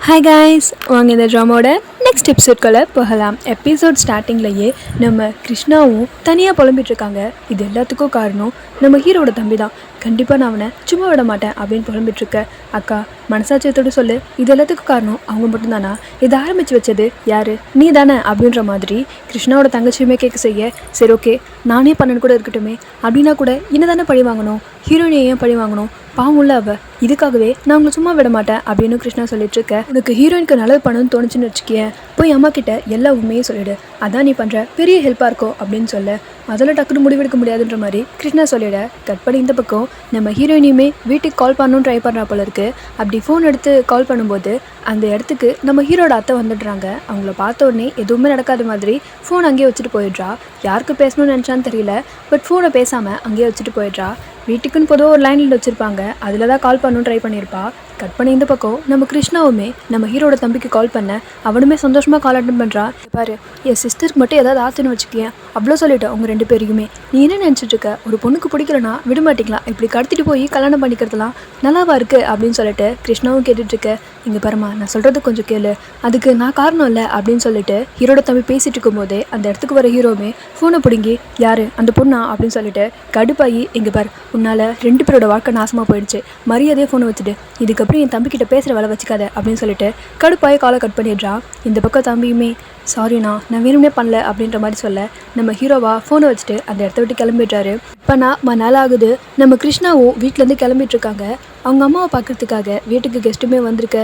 Hi guys, வாங்க இந்த ட்ராமாவோட next எபிசோட்குள்ளே போகலாம். எபிசோட் ஸ்டார்டிங்லேயே நம்ம கிருஷ்ணாவும் தனியாக புலம்பிகிட்ருக்காங்க. இது எல்லாத்துக்கும் காரணம் நம்ம ஹீரோட தம்பி தான். கண்டிப்பாக நான் அவனை சும்மா விட மாட்டேன் அப்படின்னு புலம்பிகிட்ருக்க. அக்கா, மனசாட்சியத்தோடு சொல்லு, இது எல்லாத்துக்கும் காரணம் அவங்க மட்டும்தானா? இதை ஆரம்பித்து வச்சது யார்? நீ தானே அப்படின்ற மாதிரி கிருஷ்ணாவோட தங்கச்சியுமே கேட்க செய்ய, சரி ஓகே நானே பண்ணனு கூட இருக்கட்டுமே, அப்படின்னா கூட என்ன தானே பழி வாங்கணும், ஹீரோயினை ஏன் பழி வாங்கணும், பாவம் உள்ள அவ, இதுக்காகவே நான் உங்களை சும்மா விட மாட்டேன் அப்படின்னு கிருஷ்ணா சொல்லிட்டு இருக்க. உனக்கு ஹீரோயினுக்கு நல்லது பண்ணணும்னு தோணுச்சுன்னு வச்சுக்கேன், போய் அம்மா கிட்ட எல்லா உண்மையும் சொல்லிடு, அதான் நீ பண்ணுற பெரிய ஹெல்ப்பாக இருக்கும் அப்படின்னு சொல்ல, அதில் டக்குனு முடிவெடுக்க முடியாதுன்ற மாதிரி கிருஷ்ணா சொல்லிட. கட் பண்ணி இந்த பக்கம் நம்ம ஹீரோயினையுமே வீட்டுக்கு கால் பண்ணணும்னு ட்ரை பண்ணுறா போல இருக்குது. அப்படி ஃபோன் எடுத்து கால் பண்ணும்போது அந்த இடத்துக்கு நம்ம ஹீரோட அத்தை வந்துடுறாங்க. அவங்கள பார்த்த உடனே எதுவுமே நடக்காத மாதிரி ஃபோன் அங்கேயே வச்சுட்டு போயிடுறா. யாருக்கு பேசணும்னு நினச்சான்னு தெரியல, பட் ஃபோனை பேசாமல் அங்கேயே வச்சுட்டு போயிடுறா. வீட்டுக்குன்னு பொதுவாக ஒரு லைனில் வச்சுருப்பாங்க, அதில் தான் கால் பண்ணணும்னு ட்ரை பண்ணியிருப்பா. கட் பண்ணி இந்த பக்கம் நம்ம கிருஷ்ணாவுமே நம்ம ஹீரோட தம்பிக்கு கால் பண்ண, அவனுமே சந்தோஷமாக கால் அட்டன் பண்ணுறா. பாரு, என் சிஸ்டருக்கு மட்டும் ஏதாவது ஆச்சுன்னு வச்சுக்கேன், அவ்வளோ சொல்லிட்டேன் உங்கள் ரெண்டு பேரையுமே. நீ என்ன நினச்சிட்டு இருக்க, ஒரு பொண்ணுக்கு பிடிக்கலனா விட மாட்டிங்களா, இப்படி கடத்திட்டு போய் கல்யாணம் பண்ணிக்கிறதுலாம் நல்லாவா இருக்குது அப்படின்னு சொல்லிட்டு கிருஷ்ணாவும் கேட்டுட்ருக்க. இங்கே பாருமா, நான் சொல்கிறது கொஞ்சம் கேளு, அதுக்கு நான் காரணம் இல்லை அப்படின்னு சொல்லிட்டு ஹீரோட தம்பி பேசிகிட்டு இருக்கும்போதே அந்த இடத்துக்கு வர ஹீரோவுமே ஃபோனை பிடுங்கி, யார் அந்த பொண்ணா அப்படின்னு சொல்லிட்டு கடுப்பாகி, இங்கே பாரு உன்னால் ரெண்டு பேரோட வாழ்க்கை நாசமாக போயிடுச்சு, மரியாதையே ஃபோனை வச்சுட்டு இதுக்கப்புறம் என் தம்பிக்கிட்ட பேசுகிற வேலை வச்சுக்காத அப்படின்னு சொல்லிட்டு கடுப்பாயே காலை கட் பண்ணிடுறா. இந்த பக்கம் தம்பியுமே, சாரிண்ணா நான் வேணும்னே பண்ணல அப்படின்ற மாதிரி சொல்ல, நம்ம ஹீரோவா ஃபோனை வச்சுட்டு அந்த இடத்த விட்டு கிளம்பிடுறாரு. இப்போ நான் நாள் ஆகுது, நம்ம கிருஷ்ணாவும் வீட்டிலேருந்து கிளம்பிட்டுருக்காங்க. அவங்க அம்மாவை பார்க்குறதுக்காக வீட்டுக்கு கெஸ்ட்டுமே வந்திருக்க.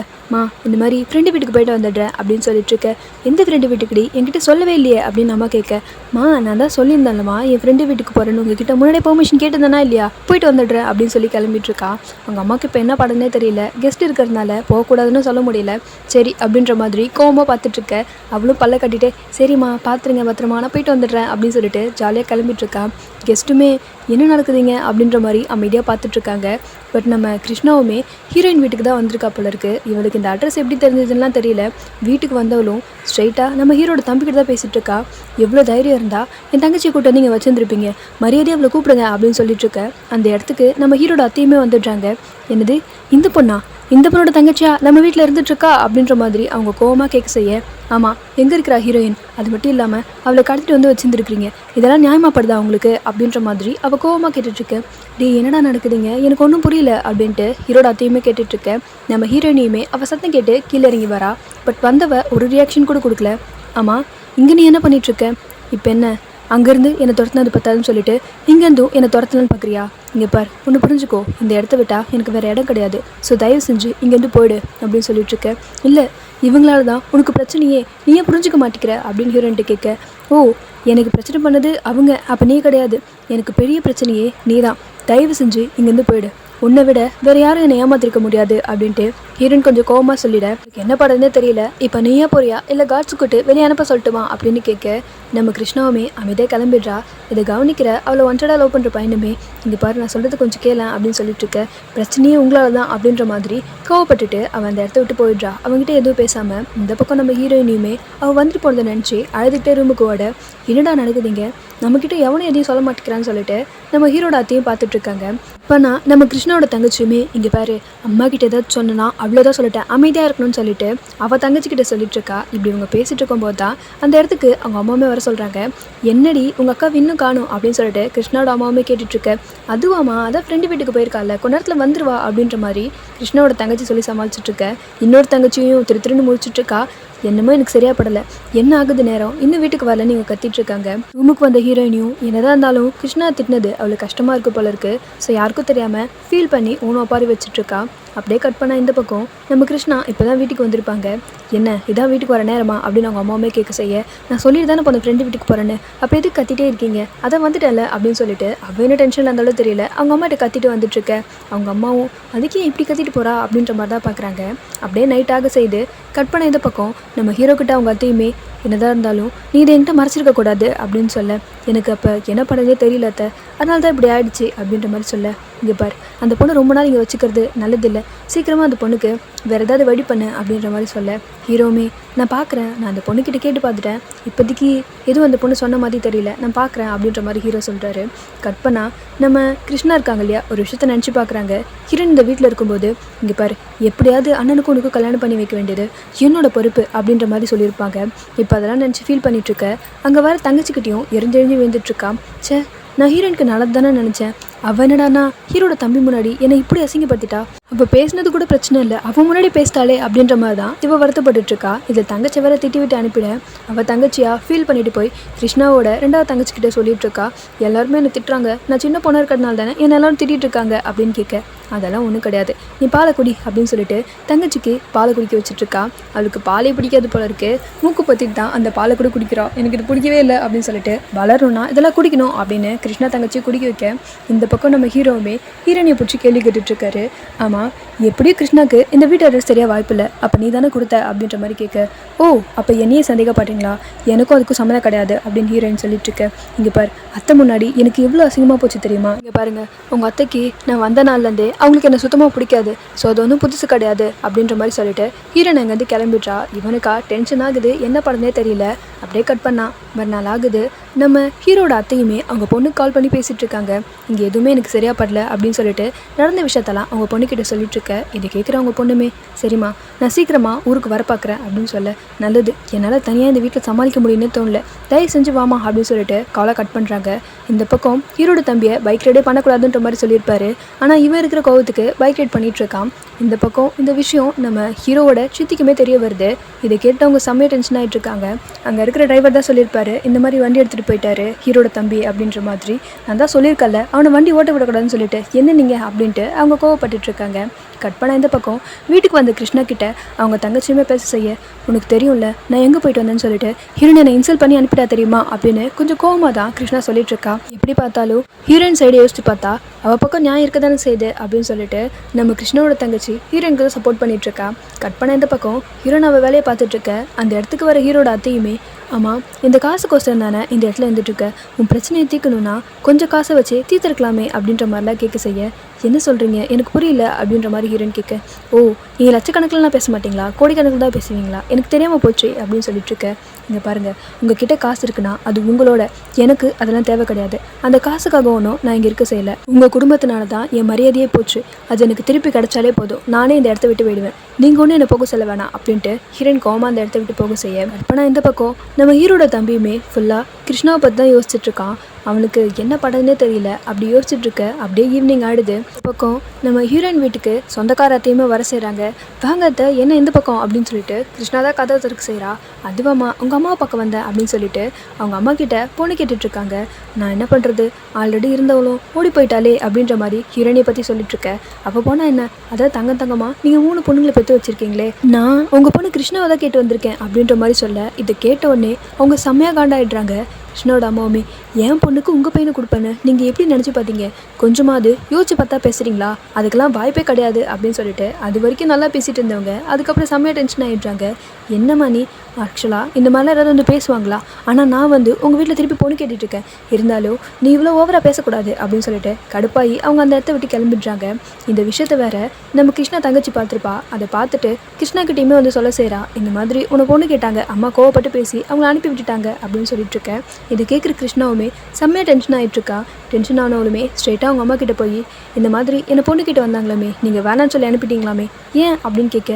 இந்த மாதிரி ஃப்ரெண்டு வீட்டுக்கு போயிட்டு வந்துடுறேன் அப்படின்னு சொல்லிட்டு இருக்க. எந்த ஃப்ரெண்டு வீட்டுக்குடி, என்கிட்ட சொல்லவே இல்லையே அப்படின்னு அம்மா கேட்க. நான் தான் சொல்லியிருந்தேன்லம்மா என் ஃப்ரெண்டு வீட்டுக்கு போகிறேன்னு, உங்ககிட்ட முன்னாடியே பெர்மிஷன் கேட்டிருந்தேனா இல்லையா, போயிட்டு வந்துடுறேன் அப்படின்னு சொல்லி கிளம்பிட்டுருக்கா. அவங்க அம்மாவுக்கு இப்போ என்ன படனே தெரியல, கெஸ்ட் இருக்கிறதுனால போகக்கூடாதுன்னு சொல்ல முடியல. சரி அப்படின்ற மாதிரி கோவமாக பார்த்துட்ருக்க. அவளும் பல்ல கட்டிட்டு, சரிம்மா பார்த்துருங்க பத்திரமா, நான் போயிட்டு வந்துடுறேன் அப்படின்னு சொல்லிட்டு ஜாலியாக கிளம்பிட்டுருக்கா. கெஸ்ட்டுமே என்ன நடக்குதுங்க அப்படின்ற மாதிரி அமைதியாக பார்த்துட்ருக்காங்க. பட் நம்ம கிருஷ்ணாவுமே ஹீரோயின் வீட்டுக்கு தான் வந்திருக்கா போல இருக்குது. இவளுக்கு இந்த அட்ரஸ் எப்படி தெரிஞ்சதுலாம் தெரியல. வீட்டுக்கு வந்தவளும் ஸ்ட்ரைட்டாக நம்ம ஹீரோட தம்பிக்கிட்ட தான் பேசிகிட்டு இருக்கா. எவ்வளோ தைரியம் இருந்தால் என் தங்கச்சியை கூட்டு வந்து நீங்கள் வச்சுருந்துருப்பீங்க, மரியாதையை அவளை கூப்பிடுங்க அப்படின்னு சொல்லிட்டு இருக்க. அந்த இடத்துக்கு நம்ம ஹீரோட அத்தையுமே வந்துடுறாங்க. என்னது, இந்த பொண்ணா, இந்த பொண்ணோட தங்கச்சியா நம்ம வீட்டில் இருந்துட்டுருக்கா அப்படின்ற மாதிரி அவங்க கோவமாக கேட்க செய்ய, ஆமாம் எங்கே இருக்கிறா ஹீரோயின், அது மட்டும் இல்லாமல் அவளை கடத்திட்டு வந்து வச்சுருந்துருக்கிறீங்க, இதெல்லாம் நியாயமாப்படுதா அவங்களுக்கு அப்படின்ற மாதிரி அவள் கோவமாக கேட்டுட்ருக்கு. என்னடா நடக்குதுங்க, எனக்கு ஒன்றும் புரியல அப்படின்ட்டு ஹீரோட அத்தையுமே கேட்டுட்ருக்க. நம்ம ஹீரோயினையுமே அவள் சத்தம் கேட்டு கீழே இறங்கி வரா. பட் வந்தவ ஒரு ரியாக்ஷன் கூட கொடுக்கல. ஆமாம் இங்கே நீ என்ன பண்ணிகிட்ருக்க, இப்போ என்ன அங்கேருந்து என்னை துரத்துனது பத்தாதுன்னு சொல்லிட்டு இங்கேருந்தும் என்னை துரத்தலன்னு பார்க்குறியா? இங்கே பார், ஒன்று புரிஞ்சுக்கோ, இந்த இடத்த விட்டால் எனக்கு வேறு இடம் கிடையாது, ஸோ தயவு செஞ்சு இங்கேருந்து போயிடு அப்படின்னு சொல்லிட்டுருக்க. இல்லை இவங்களால தான் உனக்கு பிரச்சனையே, நீ ஏன் புரிஞ்சிக்க மாட்டேங்கிற அப்படின்னு ஹீரோயின்ட்டு கேட்க. ஓ, எனக்கு பிரச்சனை பண்ணது அவங்க, அப்போ நீ கிடையாது, எனக்கு பெரிய பிரச்சனையே நீ தான், தயவு செஞ்சு இங்கேருந்து போயிடு, உன்னை விட வேறு யாரும் என்னை ஏமாத்திருக்க முடியாது அப்படின்ட்டு ஹீரோயின் கொஞ்சம் கோவமாக சொல்லிட. என்ன படம்னே தெரியல, இப்போ நீயா போறியா இல்லை காட்ஸ் கூட்டு வெளியே அனுப்ப சொல்லட்டுமா அப்படின்னு கேட்க. நம்ம கிருஷ்ணாவுமே அமைதியாக கிளம்பிடுறா. இதை கவனிக்கிற அவளை ஒன்சடாக லவ் பண்ணுற பையனுமே, இங்கே பாரு நான் சொல்கிறது கொஞ்சம் கேளேன் அப்படின்னு சொல்லிட்டு இருக்க. பிரச்சனையே உங்களால் தான் அப்படின்ற மாதிரி கோவப்பட்டுட்டு அவன் அந்த இடத்த விட்டு போயிடுறா. அவங்ககிட்ட எதுவும் பேசாமல் இந்த பக்கம் நம்ம ஹீரோயினையுமே அவள் வந்துட்டு போனதை நினச்சி அழுதுகிட்டே ரூமுக்கு ஓட. என்னடா நடக்குதுங்க, நம்மக்கிட்ட எவனும் எதையும் சொல்ல மாட்டேங்கிறான்னு சொல்லிட்டு நம்ம ஹீரோட அத்தையும் பார்த்துட்ருக்காங்க. இப்போ நம்ம கிருஷ்ணாவோட தங்கச்சியுமே, இங்கே பாரு அம்மா கிட்ட ஏதாவது சொன்னா அவ்வளோதான் சொல்லிட்டேன், அமைதியாக இருக்கணும்னு சொல்லிட்டு அவள் தங்கச்சிக்கிட்ட சொல்லிட்டு இருக்கா. இப்படி இவங்க பேசிகிட்டு இருக்கும்போது தான் அந்த இடத்துக்கு அவங்க அம்மாவுமே வர சொல்கிறாங்க. என்னடி உங்கள் அக்கா இன்னும் காணும் அப்படின்னு சொல்லிட்டு கிருஷ்ணாவோட அம்மாவுமே கேட்டுட்ருக்க. அதுவாமா, அதான் ஃப்ரெண்டு வீட்டுக்கு போயிருக்கால, கொஞ்ச நேரத்தில் வந்துருவா அப்படின்ற மாதிரி கிருஷ்ணாவோட தங்கச்சி சொல்லி சமாளிச்சுட்ருக்க. இன்னொரு தங்கச்சியும் திருன்னு முடிச்சுட்ருக்கா. என்னமோ எனக்கு சரியா படலை, என்ன ஆகுது நேரம், இன்னும் வீட்டுக்கு வரல நீங்கள் கத்திட்ருக்காங்க. ரூமுக்கு வந்த ஹீரோயினியும் என்னதான் இருந்தாலும் கிருஷ்ணா திட்டினது அவளுக்கு கஷ்டமாக இருக்குது போல இருக்குது. ஸோ யாருக்கும் தெரியாமல் ஃபீல் பண்ணி ஊனம் பாரி வச்சுட்ருக்கா. அப்படியே கட் பண்ணால் இந்த பக்கம் நம்ம கிருஷ்ணா இப்போ தான் வீட்டுக்கு வந்திருப்பாங்க. என்ன இதான் வீட்டுக்கு வர நேரமா அப்படின்னு அவங்க அம்மாவுமே கேட்க செய்ய, நான் சொல்லிட்டு தானே இப்போ அந்த ஃப்ரெண்டு வீட்டுக்கு போகிறேன்னு, அப்போ எதுக்கு கத்திட்டே இருக்கீங்க, அதான் வந்துட்டேன்ல அப்படின்னு சொல்லிட்டு அவள் என்ன டென்ஷனில் இருந்தாலும் தெரியல அவங்க அம்மாட்ட கத்திட்டு வந்துட்டுருக்க. அவங்க அம்மாவும் அதுக்கே இப்படி கத்திட்டு போகிறா அப்படின்ற மாதிரி தான் பார்க்குறாங்க. அப்படியே நைட்டாக செய்து கட் பண்ண இந்த பக்கம் நம்ம ஹீரோ கிட்ட அவங்க அத்தையுமே, என்னதான் இருந்தாலும் நீ இதை என்கிட்ட மறைச்சிருக்கக்கூடாது அப்படின்னு சொல்ல. எனக்கு அப்போ என்ன பண்ணதே தெரியல அத்தை, அதனால தான் இப்படி ஆயிடுச்சு அப்படின்ற மாதிரி சொல்ல. இங்கே பார், அந்த பொண்ணு ரொம்ப நாள் இங்கே வச்சுக்கிறது நல்லதில்லை, சீக்கிரமாக அந்த பொண்ணுக்கு வேறு ஏதாவது வழி பண்ணு அப்படின்ற மாதிரி சொல்ல, ஹீரோவுமே நான் பார்க்குறேன், நான் அந்த பொண்ணுக்கிட்ட கேட்டு பார்த்துட்டேன், இப்போதைக்கு எதுவும் அந்த பொண்ணு சொன்ன மாதிரி தெரியல, நான் பார்க்குறேன் அப்படின்ற மாதிரி ஹீரோ சொல்கிறாரு. கட் பண்ணால் நம்ம கிருஷ்ணா இருக்காங்க இல்லையா, ஒரு விஷயத்த நினச்சி பார்க்குறாங்க. ஹீரோன் இந்த வீட்டில் இருக்கும்போது இங்கே பாரு, எப்படியாவது அண்ணனுக்கும் உனக்கும் கல்யாணம் பண்ணி வைக்க வேண்டியது என்னோட பொறுப்பு அப்படின்ற மாதிரி சொல்லியிருப்பாங்க. இப்போ அதெல்லாம் நினச்சி ஃபீல் பண்ணிகிட்ருக்க அங்கே வர தங்கச்சிக்கிட்டையும் எரிஞ்செறிஞ்சு விழுந்துட்டுருக்கா. சே, நான் ஹீரோயினுக்கு நல்லது தானே நினச்சேன், அவள் என்னடானா ஹீரோட தம்பி முன்னாடி என்னை இப்படி அசிங்கப்படுத்திட்டா, அப்போ பேசினது கூட பிரச்சனை இல்லை, அவன் முன்னாடி பேசிட்டாலே அப்படின்ற மாதிரி தான் இவள் வருத்தப்பட்டுருக்கா. இதில் தங்கச்சி வேற திட்டி விட்டு அனுப்பிட அவள் தங்கச்சியாக ஃபீல் பண்ணிட்டு போய் கிருஷ்ணாவோட ரெண்டாவது தங்கச்சிக்கிட்ட சொல்லிட்டு இருக்கா. எல்லாருமே என்னை திட்டுறாங்க, நான் சின்ன பொண்ணு இருக்கிறதுனால தானே என்னை எல்லாரும் திட்டிகிட்டு இருக்காங்க அப்படின்னு கேட்க, அதெல்லாம் ஒன்றும் கிடையாது, நீ பாலை குடி அப்படின்னு சொல்லிட்டு தங்கச்சிக்கு பாலை குடிக்க வச்சுட்ருக்கா. அவளுக்கு பாலே பிடிக்காது போல இருக்கு, மூக்கு பற்றிட்டு தான் அந்த பாலை கூட குடிக்கிறா. எனக்கு இது பிடிக்கவே இல்லை அப்படின்னு சொல்லிட்டு வளரணும்னா இதெல்லாம் குடிக்கணும் அப்படின்னு கிருஷ்ணா தங்கச்சி குடிக்க வைக்க, இந்த பக்கம் நம்ம ஹீரோவுமே ஹீரோனியை பிடிச்சி கேள்வி கேட்டுட்ருக்காரு. ஆமாம், எப்படியும் கிருஷ்ணாக்கு இந்த வீட்டு அட்ரஸ் சரியாக வாய்ப்பில்லை, அப்போ நீ தானே கொடுத்த அப்படின்ற மாதிரி கேட்க, ஓ அப்போ என்னையே சந்தேகப்பட்டீங்களா, எனக்கும் அதுக்கும் சம்மந்தம் கிடையாது அப்படின்னு ஹீரோயின் சொல்லிட்டுருக்க. இங்கே பார், அத்தை முன்னாடி எனக்கு எவ்வளோ அசிங்கமாக போச்சு தெரியுமா, இங்கே பாருங்கள், உங்கள் அத்தைக்கு நான் வந்த நாள்லேருந்தே அவங்களுக்கு என்ன சுத்தமாக பிடிக்காது, ஸோ அது ஒன்றும் புதுசு கிடையாது அப்படின்ற மாதிரி சொல்லிட்டு ஹீரோயின் அங்கேருந்து கிளம்பிட்றா. இவனுக்கா டென்ஷன் ஆகுது, என்ன பண்ணதே தெரியல. அப்படியே கட் பண்ணா மறுநாள் ஆகுது. நம்ம ஹீரோட அத்தையுமே அவங்க பொண்ணுக்கு கால் பண்ணி பேசிகிட்டு இருக்காங்க. இங்கே எதுவுமே எனக்கு சரியாக படல அப்படின்னு சொல்லிட்டு நடந்த விஷயத்தெல்லாம் அவங்க பொண்ணுக்கிட்ட சொல்லிட்டுருக்க. இதை கேட்குற அவங்க பொண்ணுமே, சரிம்மா நான் சீக்கிரமாக ஊருக்கு வர பார்க்குறேன் அப்படின்னு சொல்ல, நல்லது, என்னால் தனியாக இந்த வீட்டில் சமாளிக்க முடியும்னு தோணல, தயவு செஞ்சு வாமா அப்படின்னு சொல்லிட்டு காலை கட் பண்ணுறாங்க. இந்த பக்கம் ஹீரோட தம்பியை பைக் ரைடே பண்ணக்கூடாதுன்ற மாதிரி சொல்லியிருப்பாரு, ஆனால் இவன் இருக்கிற கோவத்துக்கு பைக் ரைட் பண்ணிகிட்ருக்கான். இந்த பக்கம் இந்த விஷயம் நம்ம ஹீரோவோட சித்திக்குமே தெரிய வருது. இதை கேட்டவங்க செம்மையாக டென்ஷன் ஆகிட்டு இருக்காங்க. அங்கே இருக்கிற டிரைவர் தான் சொல்லியிருப்பாரு, இந்த மாதிரி வண்டி எடுத்துகிட்டு போயிட்டாரு ஹீரோட தம்பி அப்படின்ற மாதிரி. நான் தான் சொல்லியிருக்கல அவனை வண்டி ஓட்ட விடக்கூடாதுன்னு சொல்லிட்டு, என்ன நீங்கள் அப்படின்ட்டு அவங்க கோவப்பட்டுட்ருக்காங்க. கட் பண்ண இந்த பக்கம் வீட்டுக்கு வந்த கிருஷ்ணா கிட்ட அவங்க தங்கச்சியுமே பேச செய்ய, உனக்கு தெரியும்ல நான் எங்கே போயிட்டு வந்தேன்னு சொல்லிட்டு ஹீரோயின் என்னை இன்சல்ட் பண்ணி அனுப்பிட்டா தெரியுமா அப்படின்னு கொஞ்சம் கோவமாக தான் கிருஷ்ணா சொல்லிட்டு இருக்கா. எப்படி பார்த்தாலும் ஹீரோயின் சைடு யோசிச்சு பார்த்தா அவள் பக்கம் நியாயம் இருக்க தானே செய்யுது அப்படின்னு சொல்லிட்டு நம்ம கிருஷ்ணாவோட தங்கச்சி ஹீரோயினுக்கு தான் சப்போர்ட் பண்ணிட்டு இருக்கா. கட் பண்ண இந்த பக்கம் ஹீரோயின் அவள் வேலையை பார்த்துட்டு இருக்க. அந்த இடத்துக்கு வர ஹீரோட அத்தையுமே, ஆமாம் இந்த காசுக்கோசரம் தானே இந்த இடத்துல இருந்துட்டுருக்க, உன் பிரச்சனையை தீர்க்கணும்னா கொஞ்சம் காசை வச்சு தீர்த்திருக்கலாமே அப்படின்ற மாதிரிலாம் கேட்க செய்ய, என்ன சொல்கிறீங்க எனக்கு புரியல அப்படின்ற மாதிரி ஹீரோயின் கேட்க, ஓ நீங்கள் லட்சக்கணக்கில்லாம் பேச மாட்டிங்களா, கோடிக்கணக்கில் தான் பேசுவீங்களா, எனக்கு தெரியாமல் போச்சு அப்படின்னு சொல்லிட்டுருக்க. இங்கே பாருங்கள், உங்கள் கிட்டே காசு இருக்குன்னா அது உங்களோட, எனக்கு அதெல்லாம் தேவை கிடையாது, அந்த காசுக்காக ஒன்றும் நான் இங்கே இருக்க செய்யலை, உங்கள் குடும்பத்தினால தான் என் மரியாதையே போச்சு, அது எனக்கு திருப்பி கிடைச்சாலே போதும், நானே இந்த இடத்த விட்டு போயிடுவேன், நீங்கள் ஒன்றும் என்னை போக சொல்ல வேணாம் அப்படின்ட்டு ஹீரோயின் கோமா அந்த இடத்த விட்டு போக செய்ய, அப்போனா இந்த பக்கம் நம்ம ஹீரோட தம்பியுமே ஃபுல்லாக கிருஷ்ணாவை பற்றி தான் யோசிச்சுட்ருக்கான். அவனுக்கு என்ன படம்னே தெரியல. அப்படி யோசிச்சுட்டு இருக்க அப்படியே ஈவினிங் ஆகிடுது. பக்கம் நம்ம ஹீரோயின் வீட்டுக்கு சொந்தக்கார அத்தையுமே வர செய்கிறாங்க. வாங்க அத்தை, என்ன இந்த பக்கம் அப்படின்னு சொல்லிட்டு கிருஷ்ணா தான் கதை திறக்க செய்கிறா. அதுவாம்மா உங்கள் அம்மா பக்கம் வந்தேன் அப்படின்னு சொல்லிட்டு அவங்க அம்மா கிட்ட பொண்ணு கேட்டுட்ருக்காங்க. நான் என்ன பண்ணுறது, ஆல்ரெடி இருந்தவளும் ஓடி போயிட்டாலே அப்படின்ற மாதிரி ஹீரோயினை பற்றி சொல்லிட்டுருக்கேன். அப்போ போனால் என்ன, அதாவது தங்கம்மா நீங்கள் 3 பொண்ணுங்களை பெற்று வச்சுருக்கீங்களே, நான் உங்கள் பொண்ணு கிருஷ்ணாவை தான் கேட்டு வந்திருக்கேன் அப்படின்ற மாதிரி சொல்ல, இதை கேட்ட உடனே அவங்க செம்மையாக காண்டாயிடுறாங்க. கிருஷ்ணோட அம்மாவுமே, என் பொண்ணுக்கு உங்கள் பையனை கொடுப்பேன்னு நீங்கள் எப்படி நினச்சி பார்த்தீங்க, கொஞ்சமாவது யோசிச்சு பார்த்தா பேசுகிறீங்களா, அதுக்கெல்லாம் வாய்ப்பே கிடையாது அப்படின்னு சொல்லிட்டு அது வரைக்கும் நல்லா பேசிகிட்டு இருந்தவங்க அதுக்கப்புறம் செம்மையாக டென்ஷன் ஆகிடுறாங்க. என்னம்மா நீ, ஆக்சுவலாக இந்த மாதிரிலாம் யாராவது வந்து பேசுவாங்களா, ஆனால் நான் வந்து உங்கள் வீட்டில் திருப்பி பொண்ணு கேட்டுட்ருக்கேன், இருந்தாலும் நீ இவ்வளோ ஓவராக பேசக்கூடாது அப்படின்னு சொல்லிட்டு கடுப்பாகி அவங்க அந்த இடத்த விட்டு கிளம்பிடுறாங்க. இந்த விஷயத்த வேற நம்ம கிருஷ்ணா தங்கச்சி பார்த்துருப்பா. அதை பார்த்துட்டு கிருஷ்ணா கிட்டேயுமே வந்து சொல்ல செய்கிறா, இந்த மாதிரி உன்னை பொண்ணு கேட்டாங்க, அம்மா கோவப்பட்டு பேசி அவங்கள அனுப்பி விட்டுட்டாங்க அப்படின்னு சொல்லிட்டுருக்கேன். இதை கேட்குற கிருஷ்ணாவுமே செம்மையாக டென்ஷன் ஆகிட்டுருக்கா. டென்ஷன் ஆனவளுமே ஸ்ட்ரெயிட்டாக அவங்க அம்மா கிட்டே போய், இந்த மாதிரி என்னை பொண்ணு கிட்ட வந்தாங்களாமே, நீங்கள் வேணான்னு சொல்லி அனுப்பிட்டீங்களாமே, ஏன் அப்படின்னு கேட்க,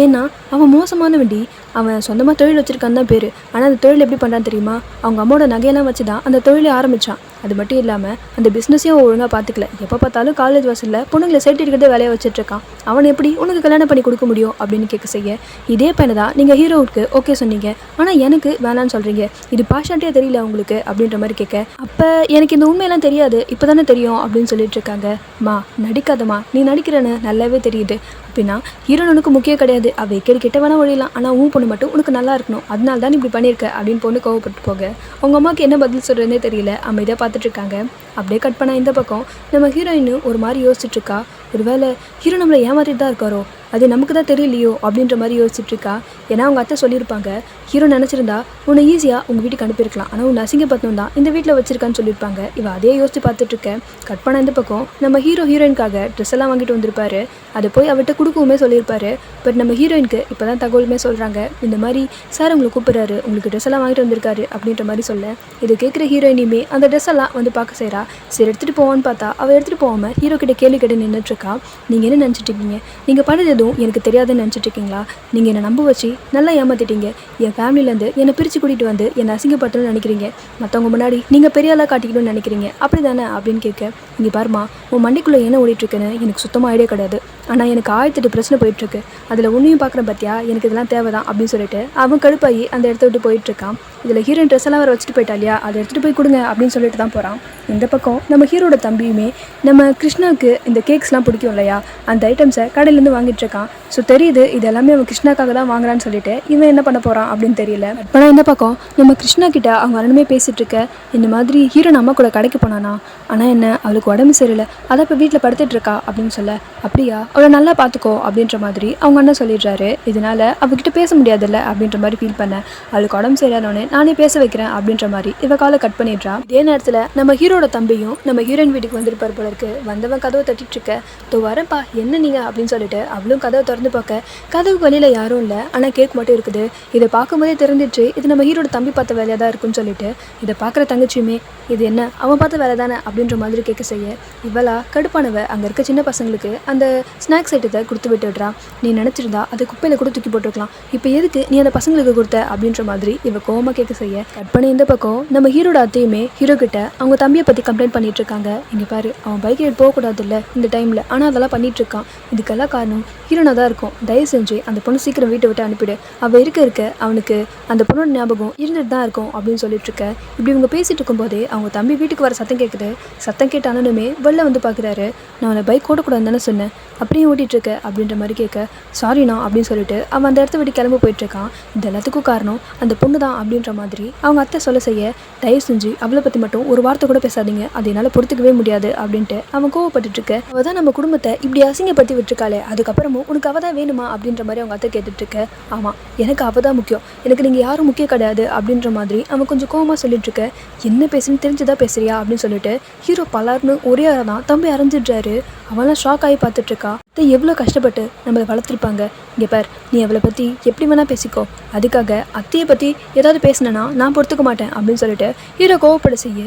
ஏன்னா அவன் மோசமான வண்டி, அவன் சொந்தமாக தொழில் வச்சுருக்கான்னு தான் பேர், ஆனால் அந்த தொழில் எப்படி பண்ணுறான்னு தெரியுமா, அவங்க அம்மாவோட நகையெல்லாம் வச்சு தான் அந்த தொழிலை ஆரம்பித்தான். அது மட்டும் இல்லாமல் அந்த பிஸ்னஸையும் ஒழுங்காக பார்த்துக்கல, எப்போ பார்த்தாலும் காலேஜ் வாசலில் பொண்ணுங்களை சேர்த்து இருக்கிறதே வேலையை வச்சுட்ருக்கான், அவன் எப்படி உனக்கு கல்யாணம் பண்ணி கொடுக்க முடியும் அப்படின்னு கேட்க செய்ய, இதே பையனை தான் நீங்கள் ஹீரோவுக்கு ஓகே சொன்னீங்க, ஆனால் எனக்கு வேணான்னு சொல்கிறீங்க, இது பார்ஷாலிட்டியாக தெரியல உங்களுக்கு அப்படின்ற மாதிரி கேட்க, அப்போ எனக்கு இந்த உண்மையெல்லாம் தெரியாது, இப்போ தானே தெரியும் அப்படின்னு சொல்லிட்டு இருக்காங்க. மா நடிக்காதம்மா, நீ நடிக்கிறேன்னு நல்லாவே தெரியுது, அப்படின்னா ஹீரோனுக்கு முக்கியம் கிடையாது, அவள் எக்கடி கிட்ட வேணா ஒழியலாம், ஆனால் உன் பொண்ணு மட்டும் உனக்கு நல்லா இருக்கணும், அதனால தான் இப்படி பண்ணியிருக்க அப்படின்னு பொண்ணு கோவப்பட்டு போக அவங்க அம்மாவுக்கு என்ன பதில் சொல்கிறதுனே தெரியல. அமைதியாக பார்த்துட்ருக்காங்க. அப்படியே கட் பண்ண இந்த பக்கம் நம்ம ஹீரோயின் ஒரு மாதிரி யோசிச்சுட்டு இருக்கா. ஒருவேளை ஹீரோ நம்மளை ஏமாத்திட்டு தான் இருக்காரோ, அது நமக்கு தான் தெரியலையோ அப்படின்ற மாதிரி யோசிச்சுட்டு இருக்கா. ஏன்னா அவங்க அத்தை சொல்லியிருப்பாங்க, ஹீரோ நினச்சிருந்தா உன்னை ஈஸியாக உங்கள் வீட்டுக்கு அனுப்பியிருக்கலாம், ஆனால் உன்னை அசிங்கப்பட்டணும் தான் இந்த வீட்டில் வச்சிருக்கான்னு சொல்லியிருப்பாங்க. இவள் அதே யோசிச்சு பார்த்துட்டு இருக்கேன். கட் பண்ண இந்த பக்கம் நம்ம ஹீரோயினுக்காக ட்ரெஸ் எல்லாம் வாங்கிட்டு வந்திருப்பாரு. அதை போய் அவர்கிட்ட கொடுக்கவுமே சொல்லியிருப்பாரு. பட் நம்ம ஹீரோயினுக்கு இப்போ தான் தகவலுமே சொல்கிறாங்க, இந்த மாதிரி சார் உங்களை கூப்பிட்றாரு, உங்களுக்கு ட்ரெஸ் எல்லாம் வாங்கிட்டு வந்திருக்காரு அப்படின்ற மாதிரி சொல்ல, இதை கேட்குற ஹீரோயினுமே அந்த ட்ரெஸ் எல்லாம் வந்து பார்க்க செய்கிறா. சரி எடுத்துகிட்டு போவான்னு பார்த்தா அவள் எடுத்துகிட்டு போகாமல் ஹீரோ கிட்ட கேள்வி கேட்டு நின்றுட்டுருக்கா. நீங்கள் என்ன நினச்சிட்டு இருக்கீங்க? நீங்கள் பண்ணது எதுவும் எனக்கு தெரியாதுன்னு நினச்சிட்டு இருக்கீங்களா? நீங்கள் என்னை நம்ப வச்சு நல்லா ஏமாற்றிட்டீங்க. என் ஃபேமிலியிலேருந்து என்னை பிரித்து கூட்டிகிட்டு வந்து என்னை அசிங்கப்பட்டுன்னு நினைக்கிறீங்க. மற்றவங்க முன்னாடி நீங்கள் பெரிய ஆளாக காட்டிக்கணும்னு நினைக்கிறீங்க, அப்படி தானே அப்படின்னு கேட்க, இங்கே பாருமா, உன் மண்டிக்குள்ளே என்ன ஓடிட்டுருக்குன்னு எனக்கு சுத்தமாக ஐடியா கிடையாது. ஆனால் எனக்கு 1008 பிரச்சனை போயிட்டுருக்கு. அதில் ஒன்றையும் பார்க்குறேன் பார்த்தியா, எனக்கு இதெல்லாம் தேவை தான் அப்படின்னு சொல்லிட்டு அவன் கடுப்பாகி அந்த இடத்த விட்டு போயிட்டுருக்கான். இதில் ஹீரோயின் ட்ரெஸ் எல்லாம் வர வச்சுட்டு போயிட்டா இல்லையா, அதை எடுத்துகிட்டு போய் கொடுங்க அப்படின்னு சொல்லிட்டு தான் போகிறான். இந்த பக்கம் நம்ம ஹீரோட தம்பியுமே நம்ம கிருஷ்ணாவுக்கு இந்த கேக்ஸ்லாம் பிடிக்கும் இல்லையா, அந்த ஐட்டம்ஸை கடையிலேருந்து வாங்கிட்டு இருக்கான். ஸோ தெரியுது இது எல்லாமே அவன் கிருஷ்ணாக்காக தான் வாங்குறான்னு சொல்லிட்டு இவன் என்ன பண்ண போகிறான் அப்படின்னு தெரியல. ஆனால் இந்த பக்கம் நம்ம கிருஷ்ணா கிட்ட அவங்க அண்ணனுமே பேசிகிட்டு இருக்க, இந்த மாதிரி ஹீரோ நம்ம கூட கடைக்கு போனானா, ஆனால் என்ன அவளுக்கு உடம்பு சரியில்லை, அதை இப்போ வீட்டில் படுத்துட்டு இருக்கா அப்படின்னு சொல்ல, அப்படியா அவளை நல்லா பார்த்துக்கோ அப்படின்ற மாதிரி அவங்க அண்ணன் சொல்லிடுறாரு. இதனால அவகிட்ட பேச முடியாதுல்ல அப்படின்ற மாதிரி ஃபீல் பண்ண, அவளுக்கு உடம்பு சரியானோடனே நானே பேச வைக்கிறேன் அப்படின்ற மாதிரி இவ காலை கட் பண்ணிடுறா. இதே நேரத்தில் நம்ம ஹீரோட தம்பியும் நம்ம ஹீரோயின் வீட்டுக்கு வந்திருப்பார் போல இருக்கு. வந்தவன் கதவை தட்டிட்டு இருக்க, தோ வரேன்ப்பா என்ன நீங்கள் அப்படின்னு சொல்லிட்டு அவளும் கதவை திறந்து பார்க்க, கதவுக்கு வெளியில் யாரும் இல்லை, ஆனால் கேக் மட்டும் இருக்குது. இதை பார்க்கும்போதே தெரிஞ்சிச்சு இது நம்ம ஹீரோட தம்பி பார்த்த வேலையாக தான் இருக்குன்னு சொல்லிட்டு இதை பார்க்குற தங்கச்சியுமே, இது என்ன அவன் பார்த்த வேலை தானே அப்படின்ற மாதிரி கேட்க செய்ய, இவளா கடுப்பானவ அங்கே இருக்க சின்ன பசங்களுக்கு அந்த ஸ்நாக்ஸ் ஐட்டத்தை கொடுத்து விட்டுடுறா. நீ நினச்சிருந்தா அதை குப்பையில் கூட தூக்கி போட்டுருக்கலாம், இப்போ எதுக்கு நீ அந்த பசங்களுக்கு கொடுத்த அப்படின்ற மாதிரி இவ கோவமாக கேட்க செய்ய, கட் பண்ணி இந்த பக்கம் நம்ம ஹீரோட அத்தையுமே ஹீரோ கிட்ட அவங்க தம்பியை பற்றி கம்ப்ளைண்ட் பண்ணிட்டு இருக்காங்க. இங்கே பாரு, அவன் பைக் ரைட் போகக்கூடாது இல்லை இந்த டைமில், ஆனால் அதெல்லாம் பண்ணிட்டு இருக்கான். இதுக்கெல்லாம் காரணம் ஹீரோனா தான் இருக்கும். தயவு செஞ்சு அந்த பொண்ணு சீக்கிரம் வீட்டை விட்டு அனுப்பிடு. அவள் இருக்க அவனுக்கு அந்த பொண்ணோட ஞாபகம் இருந்துட்டு தான் இருக்கும் அப்படின்னு சொல்லிட்டு இருக்க. இப்படி இவங்க பேசிட்டு இருக்கும்போதே அவங்க தம்பி வீட்டுக்கு வர சத்தம் கேட்குது. சத்தம் கேட்டாலுமே வெளில வந்து பார்க்குறாரு. நான் அவனை பைக் ஓடக்கூடாதுன்னு தானே சொன்னேன், அப்படியே ஓட்டிகிட்டு இருக்க அப்படின்ற மாதிரி கேட்க, சாரிண்ணா அப்படின்னு சொல்லிட்டு அவன் அந்த இடத்த விட்டு கிளம்ப போயிட்டுருக்கான். இது எல்லாத்துக்கும் காரணம் அந்த பொண்ணு தான் அப்படின்ற மாதிரி அவங்க அத்தை சொல்ல செய்ய, தயவு செஞ்சு அவளை பற்றி மட்டும் ஒரு வார்த்தை கூட பேசாதீங்க, அது என்னால் பொறுத்துக்கவே முடியாது அப்படின்ட்டு அவன் கோவப்பட்டு இருக்க. அவள் தான் நம்ம குடும்பத்தை இப்படி அசிங்கப்படுத்தி விட்டுருக்காளே, அதுக்கப்புறமும் உனக்கு அவள் தான் வேணுமா அப்படின்ற மாதிரி அவங்க அத்தை கேட்டுட்டு இருக்க. ஆமாம், எனக்கு அவள் தான் முக்கியம், எனக்கு நீங்கள் யாரும் முக்கியம் கிடையாது அப்படின்ற மாதிரி அவன் கொஞ்சம் கோவமாக சொல்லிட்டு இருக்க. என்ன பேசுன்னு தெரிஞ்சுதான் பேசுறியா அப்படின்னு சொல்லிட்டு ஹீரோ பலார்னு ஒரே அறை தான் தம்பி அரைஞ்சிடுறாரு. அவெல்லாம் ஷாக் ஆகி பார்த்துட்டு இருக்கா. எவ்வளோ கஷ்டப்பட்டு நம்மளை வளர்த்துருப்பாங்க. இங்கே பார், நீ அவளை பற்றி எப்படி வேணால் பேசிக்கோ, அதுக்காக அத்தையை பற்றி ஏதாவது பேசினேன்னா நான் பொறுத்துக்க மாட்டேன் அப்படின்னு சொல்லிட்டு ஹீரோ கோவப்பட செய்ய,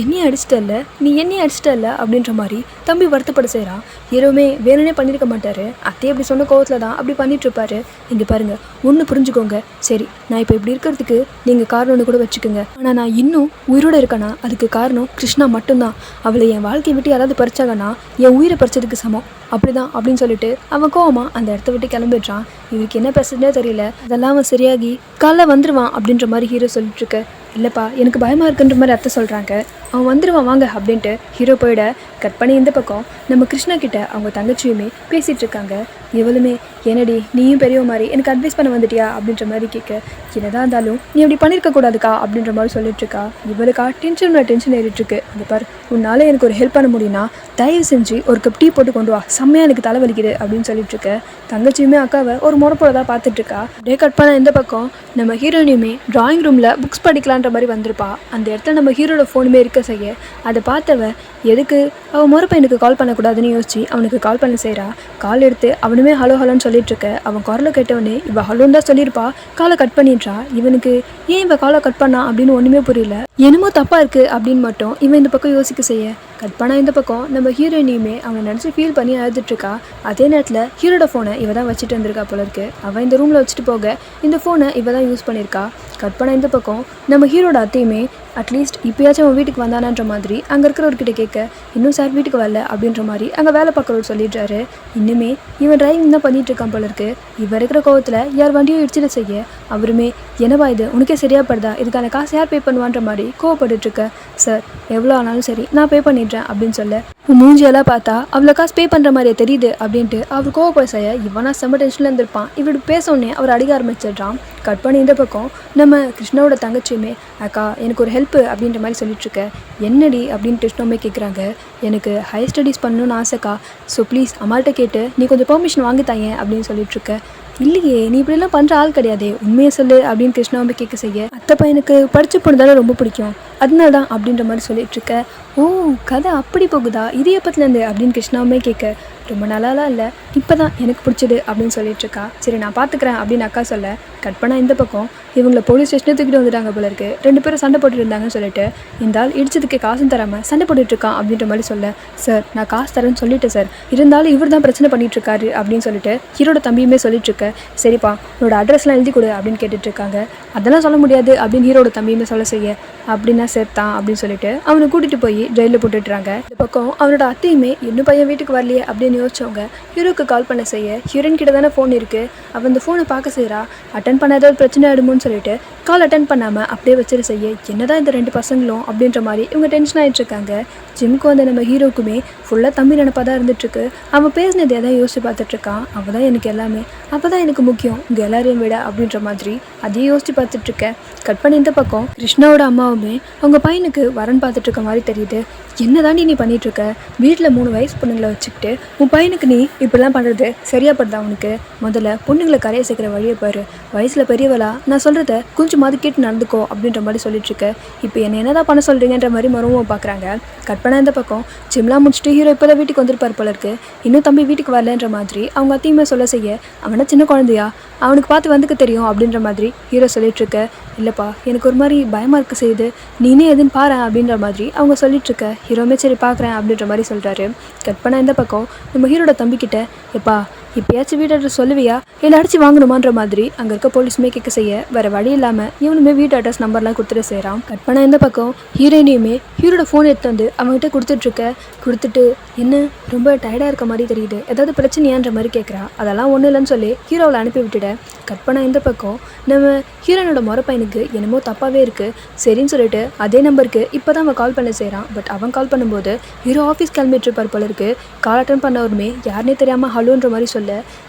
என்னையே அடிச்சிட்டல்ல நீ என்னையே அடிச்சிட்டல்ல அப்படின்ற மாதிரி தம்பி வருத்தப்பட செய்கிறான். ஹீரோமே வேணும்னே பண்ணியிருக்க மாட்டார், அத்தையை அப்படி சொன்ன கோவத்தில் தான் அப்படி பண்ணிட்டு இருப்பாரு. இங்கே பாருங்க, ஒன்று புரிஞ்சுக்கோங்க, சரி நான் இப்போ இப்படி இருக்கிறதுக்கு நீங்கள் காரணம்னு கூட வச்சுக்கோங்க, ஆனால் நான் இன்னும் உயிரோடு இருக்கேன்னா அதுக்கு காரணம் கிருஷ்ணா மட்டும்தான். அவளை என் வாழ்க்கையை விட்டு யாராவது பறிச்சாங்கன்னா என் உயிரை பறிச்சதுக்கு சமம் அப்படிதான் அப்படின்னு சொல்லிட்டு அவன் கோவமா அந்த இடத்த விட்டு கிளம்பிடுறான். இவருக்கு என்ன பேசுறதுனே தெரியல. அதெல்லாம் அவன் சரியாகி காலைல வந்துடுவான் அப்படின்ற மாதிரி ஹீரோ சொல்லிட்டு இருக்க. இல்லைப்பா எனக்கு பயமாக இருக்குன்ற மாதிரி அத்தை சொல்கிறாங்க, அவன் வந்துடுவான் வாங்க அப்படின்ட்டு ஹீரோ போயிட. கட் பண்ணி இந்த பக்கம் நம்ம கிருஷ்ணா கிட்ட அவங்க தங்கச்சியுமே பேசிகிட்டு இருக்காங்க. இவளுமே, என்னடி நீயும் பெரிய மாதிரி எனக்கு அட்வைஸ் பண்ண வந்துட்டியா அப்படின்ற மாதிரி கேட்க, என்னதான் இருந்தாலும் நீ அப்படி பண்ணியிருக்க கூடாதுக்கா அப்படின்ற மாதிரி சொல்லிட்டு இருக்கா. இவளுக்கா டென்ஷன் ஏறிட்டுருக்கு. அந்த பார், உன்னால் எனக்கு ஒரு ஹெல்ப் பண்ண முடியும்னா தயவு செஞ்சு ஒரு கப் டீ போட்டு கொண்டு வா, செம்மையாக எனக்கு தலைவலிக்குது அப்படின்னு சொல்லிட்டு இருக்க. தங்கச்சியுமே அக்காவை ஒரு முறப்போட பார்த்துட்டு இருக்கா. அப்படியே கட் பண்ண இந்த பக்கம் நம்ம ஹீரோயினுமே டிராயிங் ரூமில் புக்ஸ் படிக்கலான்ற மாதிரி வந்திருப்பா. அந்த இடத்துல நம்ம ஹீரோட ஃபோனுமே இருக்க செய்ய, அதை பார்த்தவ எதுக்கு அவன் முறப்பையனுக்கு கால் பண்ணக்கூடாதுன்னு யோசிச்சு அவனுக்கு கால் பண்ண செய்கிறா. கால் எடுத்து அவனுமே ஹலோ ஹலோன்னு சொல்லிட்டு இருக்க. அவன் குரலை கேட்டவனே இவள் ஹலோன்னு தான் சொல்லியிருப்பா, காலை கட் பண்ணிடுறா. இவனுக்கு ஏன் இவன் காலை கட் பண்ணா அப்படின்னு ஒன்றுமே புரியல. என்னமோ தப்பாக இருக்குது அப்படின்னு மட்டும் இவன் இந்த பக்கம் யோசிக்க செய்ய, கட் பண்ணால் இந்த பக்கம் நம்ம ஹீரோயினியுமே அவனை நினச்சி ஃபீல் பண்ணி அழுதுட்டுருக்கா. அதே நேரத்தில் ஹீரோட ஃபோனை இவ தான் வச்சுட்டு வந்திருக்கா போல இருக்கு. அவன் இந்த ரூமில் வச்சுட்டு போக இந்த ஃபோனை இவ தான் யூஸ் பண்ணியிருக்கா. கட் பண்ண இந்த பக்கம் நம்ம ஹீரோட அத்தையுமே அட்லீஸ்ட் இப்போயாச்சும் அவன் வீட்டுக்கு வந்தானான்ற மாதிரி அங்கே இருக்கிறவர்கிட்ட கேட்க, இன்னும் சார் வீட்டுக்கு வரல அப்படின்ற மாதிரி அங்கே வேலை பார்க்குறவர் சொல்லிடுறாரு. இன்னுமே இவன் டிரைவிங் தான் பண்ணிட்டு இருக்கான் போல இருக்கு. இவன் இருக்கிற கோவத்தில் யார் வண்டியும் இடிச்சிட செய்ய, அவருமே என்னவா இது உனக்கே சரியா படுதா, இதுக்கான காசு யார் பே பண்ணுவான்ற மாதிரி கோவப்பட்டுட்டு இருக்க. சார் எவ்வளோ ஆனாலும் சரி நான் பே பண்ணிடுறேன் அப்படின்னு சொல்ல, உன் மூஞ்சியெல்லாம் பார்த்தா அவ்வளோ காசு பே பண்ணுற மாதிரியே தெரியுது அப்படின்ட்டு அவர் கோவப்பட செய்ய இவனா செம்ம டென்ஷனில் இருந்திருப்பான். இவரு பேசவுடனே அவர் அடிக்க ஆரம்பிச்சிடுறான். கட் பண்ணி இந்த பக்கம் நம்ம கிருஷ்ணாவோட தங்கச்சியுமே அக்கா எனக்கு ஒரு ஹெல்ப்பு அப்படின்ற மாதிரி சொல்லிட்டுருக்க. என்னடி அப்படின்னு கிருஷ்ணாவுமே கேட்குறாங்க. எனக்கு ஹையர் ஸ்டடீஸ் பண்ணணும்னு ஆசைக்கா, ஸோ ப்ளீஸ் அம்மாள்கிட்ட கேட்டு நீ கொஞ்சம் பெர்மிஷன் வாங்கித்தாங்க அப்படின்னு சொல்லிட்டுருக்க. இல்லையே நீ இப்படிலாம் பண்ணுற ஆள் கிடையாதே, உண்மையை சொல்லு அப்படின்னு கிருஷ்ணாவை கேட்க செய்ய அத்தை பையனுக்கு படித்த பொண்ணு ரொம்ப பிடிக்கும் அதனால தான் அப்படின்ற மாதிரி சொல்லிட்டுருக்க. ஓ கதை அப்படி போகுதா, இது எப்பத்துலேருந்து அப்படின்னு கிருஷ்ணாவுமே கேட்க ரொம்ப நல்லாலாம் இல்லை, இப்போ தான் எனக்கு பிடிச்சது அப்படின்னு சொல்லிட்டுருக்கா. சரி நான் பார்த்துக்கிறேன் அப்படின்னு அக்கா சொல்ல கட் பண்ணால் இந்த பக்கம் இவங்களை போலீஸ் ஸ்டேஷனே தூக்கிட்டு வந்துட்டாங்க போல இருக்குது. 2 பேரும் சண்டை போட்டுட்டு இருந்தாங்கன்னு சொல்லிட்டு இந்த ஆள் இடிச்சதுக்கு காசும் தராமல் சண்டை போட்டுட்ருக்கான் அப்படின்ற மாதிரி சொல்ல சார் நான் காசு தரேன்னு சொல்லிட்டேன் சார், இருந்தாலும் இவர் தான் பிரச்சனை பண்ணிகிட்ருக்காரு அப்படின்னு சொல்லிட்டு ஹீரோட தம்பியுமே சொல்லிட்டுருக்க. சரிப்பா உன்னோட அட்ரஸ்லாம் எழுதி கொடு அப்படின்னு கேட்டுட்ருக்காங்க. அதெல்லாம் சொல்ல முடியாது அப்படின்னு ஹீரோட தம்பியுமே சொல்ல செய்ய அப்படின்னா சேர்த்தான் அப்படின்னு சொல்லிட்டு அவனை கூட்டிகிட்டு போய் ஜெயிலில் போட்டுடுறாங்க. இந்த பக்கம் அவனோட அத்தையுமே இன்னும் பையன் வீட்டுக்கு வரலையே அப்படின்னு யோசிச்சவங்க ஹீரோக்கு கால் பண்ண செய்ய ஹீரோயின் கிட்ட தானே ஃபோன் இருக்குது, அவன் அந்த ஃபோனை பார்க்க செய்கிறா. அட்டன் பண்ண ஏதாவது பிரச்சனை ஆகிடுமோன்னு சொல்லிட்டு கால் அட்டன் பண்ணாமல் அப்படியே வச்சிரு செய்ய என்னதான் இந்த 2 பசங்களும் அப்படின்ற மாதிரி இவங்க டென்ஷன் ஆகிட்டு இருக்காங்க. ஜிம்க்கு வந்து நம்ம ஹீரோக்குமே ஃபுல்லாக தம்பி நினப்பாக தான் இருந்துட்டுருக்கு. அவன் பேசினது எதாவது யோசிச்சு பார்த்துட்ருக்கான். அவள் தான் எனக்கு எல்லாமே, அவள் தான் எனக்கு முக்கியம் இங்கே எல்லாரையும் விட அப்படின்ற மாதிரி அதையும் யோசிச்சு பார்த்துட்ருக்கேன். கட் பண்ணி இந்த பக்கம் கிருஷ்ணாவோட அம்மாவுமே அவங்க பையனுக்கு வரன் பார்த்துட்ருக்க மாதிரி தெரியுது. என்ன தாண்டி நீ பண்ணிகிட்ருக்க, வீட்டில் 3 வயசு பொண்ணுங்களை வச்சுக்கிட்டு உன் பையனுக்கு நீ இப்படிலாம் பண்ணுறது சரியா படுதா உனக்கு, முதல்ல பொண்ணுங்களை கரையை சேர்க்குற வழியை பாரு, வயசில் பெரியவளா நான் சொல்கிறத கொஞ்சமாவது கேட்டு நடந்துக்கோ அப்படின்ற மாதிரி சொல்லிட்டுருக்க. இப்போ என்ன தான் பண்ண சொல்கிறீங்கன்ற மாதிரி மருமவை பார்க்குறாங்க. கட் பண்ண இந்த பக்கம் ஜிம்லாம் முடிச்சுட்டு ஹீரோ இப்போ தான் வீட்டுக்கு வந்திருப்பார் போல இருக்கு. இன்னும் தம்பி வீட்டுக்கு வரலன்ற மாதிரி அவங்க அத்தையுமே சொல்ல செய்ய அவனை சின்ன குழந்தையா அவனுக்கு பார்த்து வந்துக்க தெரியும் அப்படின்ற மாதிரி ஹீரோ சொல்லிட்டுருக்க. இல்லைப்பா எனக்கு ஒரு மாதிரி பயமாக இருக்க செய்யுது, நீனே எதுன்னு பாரு அப்படின்ற மாதிரி அவங்க சொல்லிட்டுருக்க. ஹீரோமே சரி பார்க்குறேன் அப்படின்ற மாதிரி சொல்கிறாரு. கட் பண்ண இந்த பக்கம் நம்ம ஹீரோட தம்பிக்கிட்ட எப்பா இப்போயாச்சும் வீட்டு அட்ரஸ் சொல்லுவியா இல்லை அடிச்சு வாங்கணுமான்ற மாதிரி அங்கே இருக்க போலீஸுமே கேட்க செய்ய வேறு வழி இல்லாமல் இவனுமே வீட்டு அட்ரஸ் நம்பர்லாம் கொடுத்துட்டு செய்கிறான். கட் பண்ண இந்த பக்கம் ஹீரோயினையுமே ஹீரோட ஃபோன் எடுத்து வந்து அவங்ககிட்ட கொடுத்துட்டு என்ன ரொம்ப டயர்டாக இருக்க மாதிரி தெரியுது, ஏதாவது பிரச்சனையான்ற மாதிரி கேட்குறா. அதெல்லாம் ஒன்றும் இல்லைன்னு சொல்லி ஹீரோவில் அனுப்பி விட்டுட. கட் பண்ண இந்த பக்கம் நம்ம ஹீரோனோட முறை பையனுக்கு என்னமோ தப்பாகவே இருக்குது. சரின்னு சொல்லிட்டு அதே நம்பருக்கு இப்போ தான் அவன் கால் பண்ண செய்கிறான். பட் அவன் கால் பண்ணும்போது ஹீரோ ஆஃபீஸ் கிளம்பிட்டுருப்பார் போல இருக்குது. கால் அட்டன் பண்ணவருமே யாருனே தெரியாமல் ஹலோன்ற மாதிரி சொல்ல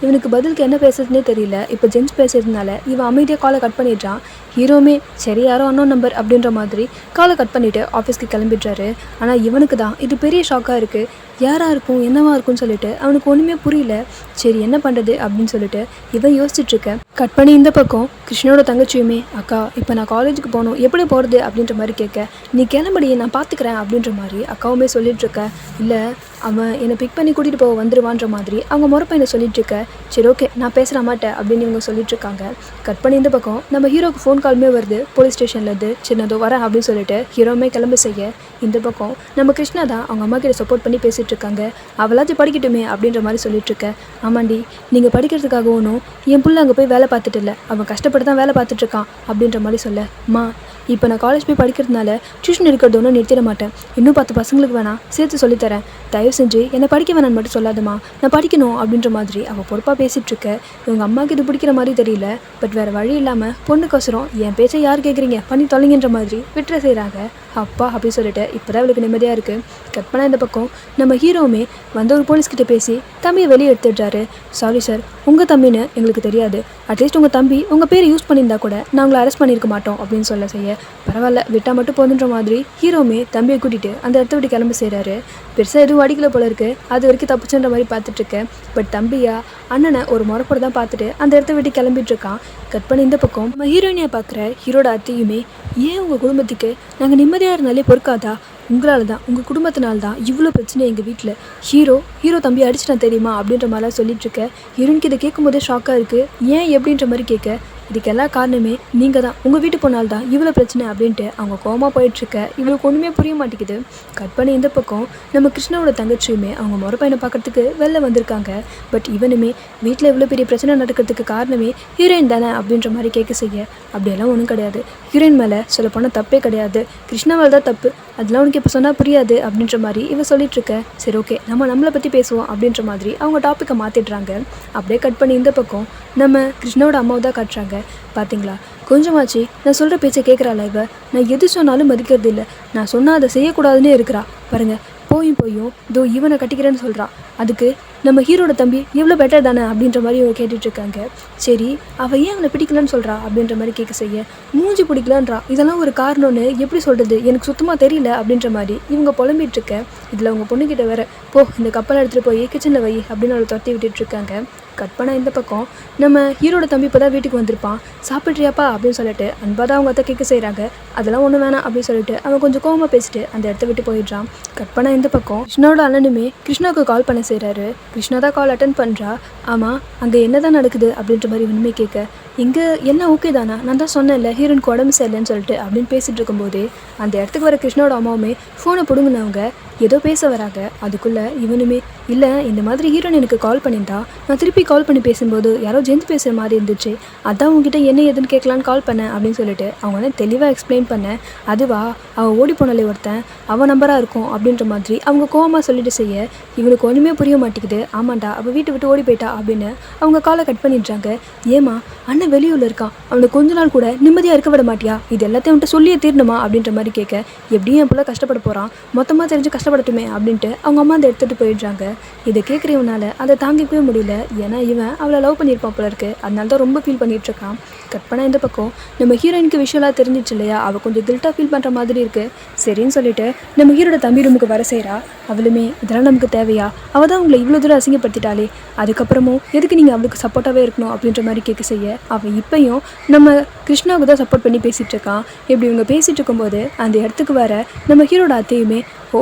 இவனுக்கு பதிலுக்கு என்ன பேசுறதுனே தெரியல. இப்போ ஜென்ஸ் பேசுறதுனால இவன் அமைதியாக காலை கட் பண்ணிடுறான். ஹீரோமே சரி யாரோ அன்னோன் நம்பர் அப்படின்ற மாதிரி காலை கட் பண்ணிவிட்டு ஆஃபீஸ்க்கு கிளம்பிடுறாரு. ஆனால் இவனுக்கு தான் இது பெரிய ஷாக்காக இருக்குது. யாராக இருக்கும் என்னவா இருக்கும்னு சொல்லிட்டு அவனுக்கு ஒன்றுமே புரியல. சரி என்ன பண்ணுறது அப்படின்னு சொல்லிட்டு இவன் யோசிச்சுட்ருக்க. கட் பண்ணி இந்த பக்கம் கிருஷ்ணனோட தங்கச்சியுமே அக்கா இப்போ நான் காலேஜுக்கு போகணும் எப்படி போகிறது அப்படின்ற மாதிரி கேட்க நீ கிளம்படி நான் பார்த்துக்கிறேன் அப்படின்ற மாதிரி அக்காவுமே சொல்லிகிட்ருக்க. இல்லை அவன் என்னை பிக் பண்ணி கூட்டிகிட்டு போக வந்துடுவான்ற மாதிரி அவங்க முறப்பையனை சொல்லிகிட்ருக்க. சரி ஓகே நான் பேசுகிற மாட்டேன் அப்படின்னு இவங்க சொல்லிகிட்ருக்காங்க. கட் பண்ணி இந்த பக்கம் நம்ம ஹீரோக்கு ஃபோன் காலுமே வருது போலீஸ் ஸ்டேஷன்லேருந்து. சின்னதோ வரேன் அப்படின்னு சொல்லிட்டு ஹீரோமே கிளம்ப செய்ய இந்த பக்கம் நம்ம கிருஷ்ணா தான் அவங்க அம்மா கிட்ட சப்போர்ட் பண்ணி பேசிகிட்டு இருக்காங்க. அவளாச்சும் படிக்கட்டுமே அப்படின்ற மாதிரி சொல்லிட்டுருக்க. ஆமாண்டி நீங்கள் படிக்கிறதுக்காக ஒன்றும் என் பிள்ளை அங்கே போய் வேலை பார்த்துட்டு இல்லை, அவன் கஷ்டப்பட்டு தான் வேலை பார்த்துட்ருக்கான் அப்படின்ற மாதிரி சொல்ல அம்மா இப்போ நான் காலேஜ் போய் படிக்கிறதுனால டியூஷன் எடுக்கிறது ஒன்றும் நிறுத்திட மாட்டேன், இன்னும் 10 பசங்களுக்கு வேணாம் சேர்த்து சொல்லித்தரேன், தயவு செஞ்சு என்னை படிக்க வேணான்னு மட்டும் சொல்லாதம்மா, நான் படிக்கணும் அப்படின்ற மாதிரி அவள் பொறுப்பாக பேசிகிட்ருக்க. இவங்க அம்மாவுக்கு இது பிடிக்கிற மாதிரி தெரியல. பட் வேறு வழி இல்லாமல் பொண்ணுக்கோசரம் என் பேச்சை யார் கேட்குறீங்க பண்ணி தொலைங்கன்ற மாதிரி விட்டுற செய்கிறாங்க. அப்பா அப்படின்னு சொல்லிட்டு இப்போ தான் இவளுக்கு நிம்மதியாக இருக்குது. கட் பண்ணால் இந்த பக்கம் நம்ம ஹீரோவுமே வந்து ஒரு போலீஸ்கிட்ட பேசி தம்பியை வெளியே எடுத்துடுறாரு. சாரி சார் உங்கள் தம்பின்னு எங்களுக்கு தெரியாது, அட்லீஸ்ட் உங்கள் தம்பி உங்கள் பேரை யூஸ் பண்ணியிருந்தா கூட நான் உங்களை அரெஸ்ட் பண்ணியிருக்க மாட்டோம் அப்படின்னு சொல்ல செய்ய பரவாயில்ல விட்டால் மட்டும் போதுன்ற மாதிரி ஹீரோவுமே தம்பியை கூட்டிகிட்டு அந்த இடத்த விட்டு கிளம்ப செய்கிறாரு. பெருசாக எதுவும் அடிக்கல போல இருக்குது, அது வரைக்கும் தப்புச்சுன்ற மாதிரி பார்த்துட்ருக்கேன். பட் தம்பியா அண்ணனை ஒரு முறைப்பட தான் பார்த்துட்டு அந்த இடத்த விட்டு கிளம்பிட்டுருக்கான். கட் பண்ணி இந்த பக்கம் நம்ம ஹீரோயினியை பார்க்குற ஹீரோட அத்தையுமே ஏன் உங்கள் குடும்பத்துக்கு நாங்கள் நிம்மதியாக இருந்தாலே பொறுக்காதா, உங்களால் தான் உங்கள் குடும்பத்தினால்தான் இவ்வளோ பிரச்சனை எங்கள் வீட்டில், ஹீரோ தம்பி அடிச்சிட்டான் தெரியுமா அப்படின்ற மாதிரிலாம் சொல்லிட்டுருக்க. ஹீரோனுக்கு இதை கேட்கும் போதே ஷாக்காக இருக்குது. ஏன் எப்படின்ற மாதிரி கேட்க இதுக்கு எல்லா காரணமே நீங்கள் தான், உங்கள் வீட்டு போனால் தான் இவ்வளோ பிரச்சனை அப்படின்ட்டு அவங்க கோமா போயிட்டுருக்க. இவளுக்கு ஒன்றுமே புரிய மாட்டேங்குது. கட் பண்ணி இந்த பக்கம் நம்ம கிருஷ்ணாவோட தங்கச்சியுமே அவங்க முறை பையனை பார்க்கறதுக்கு வெளில வந்திருக்காங்க. பட் இவனுமே வீட்டில் இவ்வளோ பெரிய பிரச்சனை நடக்கிறதுக்கு காரணமே ஹீரோயின் தானே அப்படின்ற மாதிரி கேட்க செய்ய அப்படியெல்லாம் ஒன்றும் கிடையாது, ஹீரோயின் மேலே சொல்ல போனால் தப்பே கிடையாது, கிருஷ்ணாவால் தான் தப்பு, அதெல்லாம் உனக்கு இப்போ சொன்னால் புரியாது அப்படின்ற மாதிரி இவன் சொல்லிட்டுருக்க. சரி ஓகே நம்மளை பற்றி பேசுவோம் அப்படின்ற மாதிரி அவங்க டாப்பிக்கை மாற்றிடுறாங்க. அப்படியே கட் பண்ணி இந்த பக்கம் நம்ம கிருஷ்ணாவோட அம்மாவை தான் காட்டுறாங்க. பார்த்தீங்களா கொஞ்சமாச்சு நான் சொல்கிற பேச்சை கேட்குறாள் இவ, நான் எது சொன்னாலும் மதிக்கிறது இல்லை, நான் சொன்னால் அதை செய்யக்கூடாதுன்னே இருக்கிறா பாருங்கள், போயும் இதோ இவனை கட்டிக்கிறேன்னு சொல்கிறான். அதுக்கு நம்ம ஹீரோட தம்பி எவ்வளோ பெட்டர் தானே அப்படின்ற மாதிரி இவங்க கேட்டுட்ருக்காங்க. சரி, அவள் ஏன் அவனை பிடிக்கலன்னு சொல்கிறா அப்படின்ற மாதிரி கேட்க செய்ய மூஞ்சி பிடிக்கலான்றா. இதெல்லாம் ஒரு காரணம்னு எப்படி சொல்கிறது, எனக்கு சுத்தமாக தெரியல அப்படின்ற மாதிரி இவங்க புலம்பிகிட்ருக்க. இதில் அவங்க பொண்ணுக்கிட்ட வேற போ இந்த கப்பலை எடுத்துகிட்டு போய் கிச்சனில் வை அப்படின்னு அவளை துரத்தி விட்டுட்ருக்காங்க. கட் பண்ணால் இந்த பக்கம் நம்ம ஹீரோட தம்பி இப்போ தான் வீட்டுக்கு வந்திருப்பான். சாப்பிட்றியாப்பா அப்படின்னு சொல்லிட்டு அன்பாக தான் அவங்க அத்தை கேட்க செய்கிறாங்க. அதெல்லாம் ஒன்றும் வேணாம் அப்படின்னு சொல்லிட்டு அவன் கொஞ்சம் கோவமாக பேசிட்டு அந்த இடத்த விட்டு போயிடுறான். கட் பண்ணால் இந்த பக்கம் கிருஷ்ணாவோட அண்ணனுமே கிருஷ்ணாவுக்கு கால் பண்ண செய்கிறாரு. கிருஷ்ணா தான் கால் அட்டன் பண்ணுறா. ஆமாம், அங்கே என்ன தான் நடக்குது அப்படின்ற மாதிரி இனிமே கேட்க இங்கே எல்லாம் ஓகே தானா, நான் தான் சொன்னேன்ல ஹீரோனுக்கு உடம்பு சரியில்லைன்னு சொல்லிட்டு அப்படின்னு பேசிகிட்டு இருக்கும்போதே அந்த இடத்துக்கு வர கிருஷ்ணாவோட அம்மாவுமே ஃபோனை பிடுங்கினவங்க ஏதோ பேச வராங்க. அதுக்குள்ளே இவனுமே இல்லை இந்த மாதிரி ஹீரோன் எனக்கு கால் பண்ணியிருந்தா, நான் திருப்பி கால் பண்ணி பேசும்போது யாரோ ஜெந்து பேசுகிற மாதிரி இருந்துச்சு, அதான் உங்ககிட்ட என்ன ஏதுன்னு கேட்கலான்னு கால் பண்ணேன் அப்படின்னு சொல்லிட்டு அவங்க வந்து தெளிவாக எக்ஸ்பிளைன் பண்ணேன். அதுவா அவன் ஓடி போனாலே ஒருத்தன் அவன் நம்பராக இருக்கும் அப்படின்ற மாதிரி அவங்க கோவமாக சொல்லிட்டு செய்ய இவனுக்கு ஒன்றுமே புரிய மாட்டேங்குது. ஆமாண்டா அவள் வீட்டை விட்டு ஓடி போயிட்டா அப்படின்னு அவங்க காலை கட் பண்ணிடுறாங்க. ஏமா அண்ணன் வெளியூரில் இருக்கான், அவனுக்கு கொஞ்ச நாள் கூட நிம்மதியாக இருக்க விட மாட்டியா, இது எல்லாத்தையும் அவன்கிட்ட சொல்லியே தீரணுமா அப்படின்ற மாதிரி கேட்க எப்படியும் என் பிள்ளை கஷ்டப்பட போகிறான், மொத்தமாக தெரிஞ்சு கஷ்டப்படட்டுமே அப்படின்ட்டு அவங்க அம்மா அதை எடுத்துகிட்டு போயிடுறாங்க. இதை கேட்குறவனால அதை தாங்கிக்கவே முடியல. ஏன்னா இவன் அவளை லவ் பண்ணியிருப்பான் போல இருக்கு. அதனால தான் ரொம்ப ஃபீல் பண்ணிகிட்ருக்கான். கட் பண்ணால் இந்த பக்கம் நம்ம ஹீரோயினுக்கு விஷயம்லாம் தெரிஞ்சிச்சு இல்லையா, அவள் கொஞ்சம் கில்ட்டாக ஃபீல் பண்ணுற மாதிரி இருக்குது. சரின்னு சொல்லிட்டு நம்ம ஹீரோட தம்பி ரூமுக்கு வர செய்கிறா. அவளுமே இதெல்லாம் நமக்கு தேவையா, அவள் தான் உங்களை இவ்வளோ தூரம் அசிங்கப்படுத்திட்டாலே, அதுக்கப்புறமும் எதுக்கு நீங்கள் அவளுக்கு சப்போர்ட்டாகவே இருக்கணும் அப்படின்ற மாதிரி கேட்க செய்ய அவள் இப்பையும் நம்ம கிருஷ்ணாவுக்கு தான் சப்போர்ட் பண்ணி பேசிகிட்டு இருக்கான். இப்படி இவங்க பேசிகிட்டு இருக்கும்போது அந்த இடத்துக்கு வர நம்ம ஹீரோட அத்தையுமே ஓ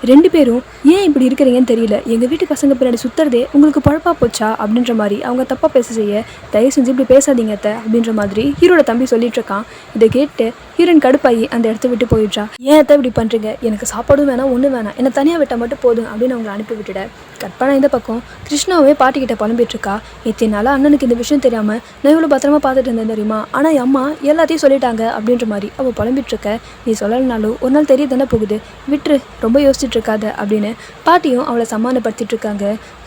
2 பேரும் ஏன் இப்படி இருக்கிறீங்கன்னு தெரியல, எங்கள் வீட்டு பசங்க பின்னாடி சுற்றுறதே உங்களுக்கு பழப்பாக போச்சா அப்படின்ற மாதிரி அவங்க தப்பாக பேச செய்ய தயவு செஞ்சு இப்படி பேசாதீங்க அத்தை அப்படின்ற மாதிரி ஹீரோட தம்பி சொல்லிட்டு இருக்கான். இதை கேட்டு ஹீரோயின் கடுப்பாகி அந்த இடத்த விட்டு போயிடுறா. ஏன் அத்தை இப்படி பண்ணுறீங்க, எனக்கு சாப்பாடும் வேணாம் ஒன்றும் வேணாம், என்னை தனியாக விட்டால் மட்டும் போதும் அப்படின்னு அவங்களை அனுப்பி விட்டுட. கட் பண்ண இந்த பக்கம் கிருஷ்ணாவே பாட்டிக்கிட்ட புலம்பிட்டு இருக்கா. இத்தனை நாளாக அண்ணனுக்கு இந்த விஷயம் தெரியாமல் நான் இவ்வளோ பத்திரமா பார்த்துட்டு இருந்தேன் தெரியுமா, ஆனால் என் அம்மா எல்லாத்தையும் சொல்லிட்டாங்க அப்படின்ற மாதிரி அவள் புலம்பிட்டு இருக்க. நீ சொல்லலைனாலும் ஒரு நாள் தெரிய தானே போகுது, விட்டுரு, ரொம்ப யோசிச்சுட்டு இருக்காத அப்படின்னு பாட்டியும் அவளை சமாதானப்படுத்திட்டு இருக்காங்க.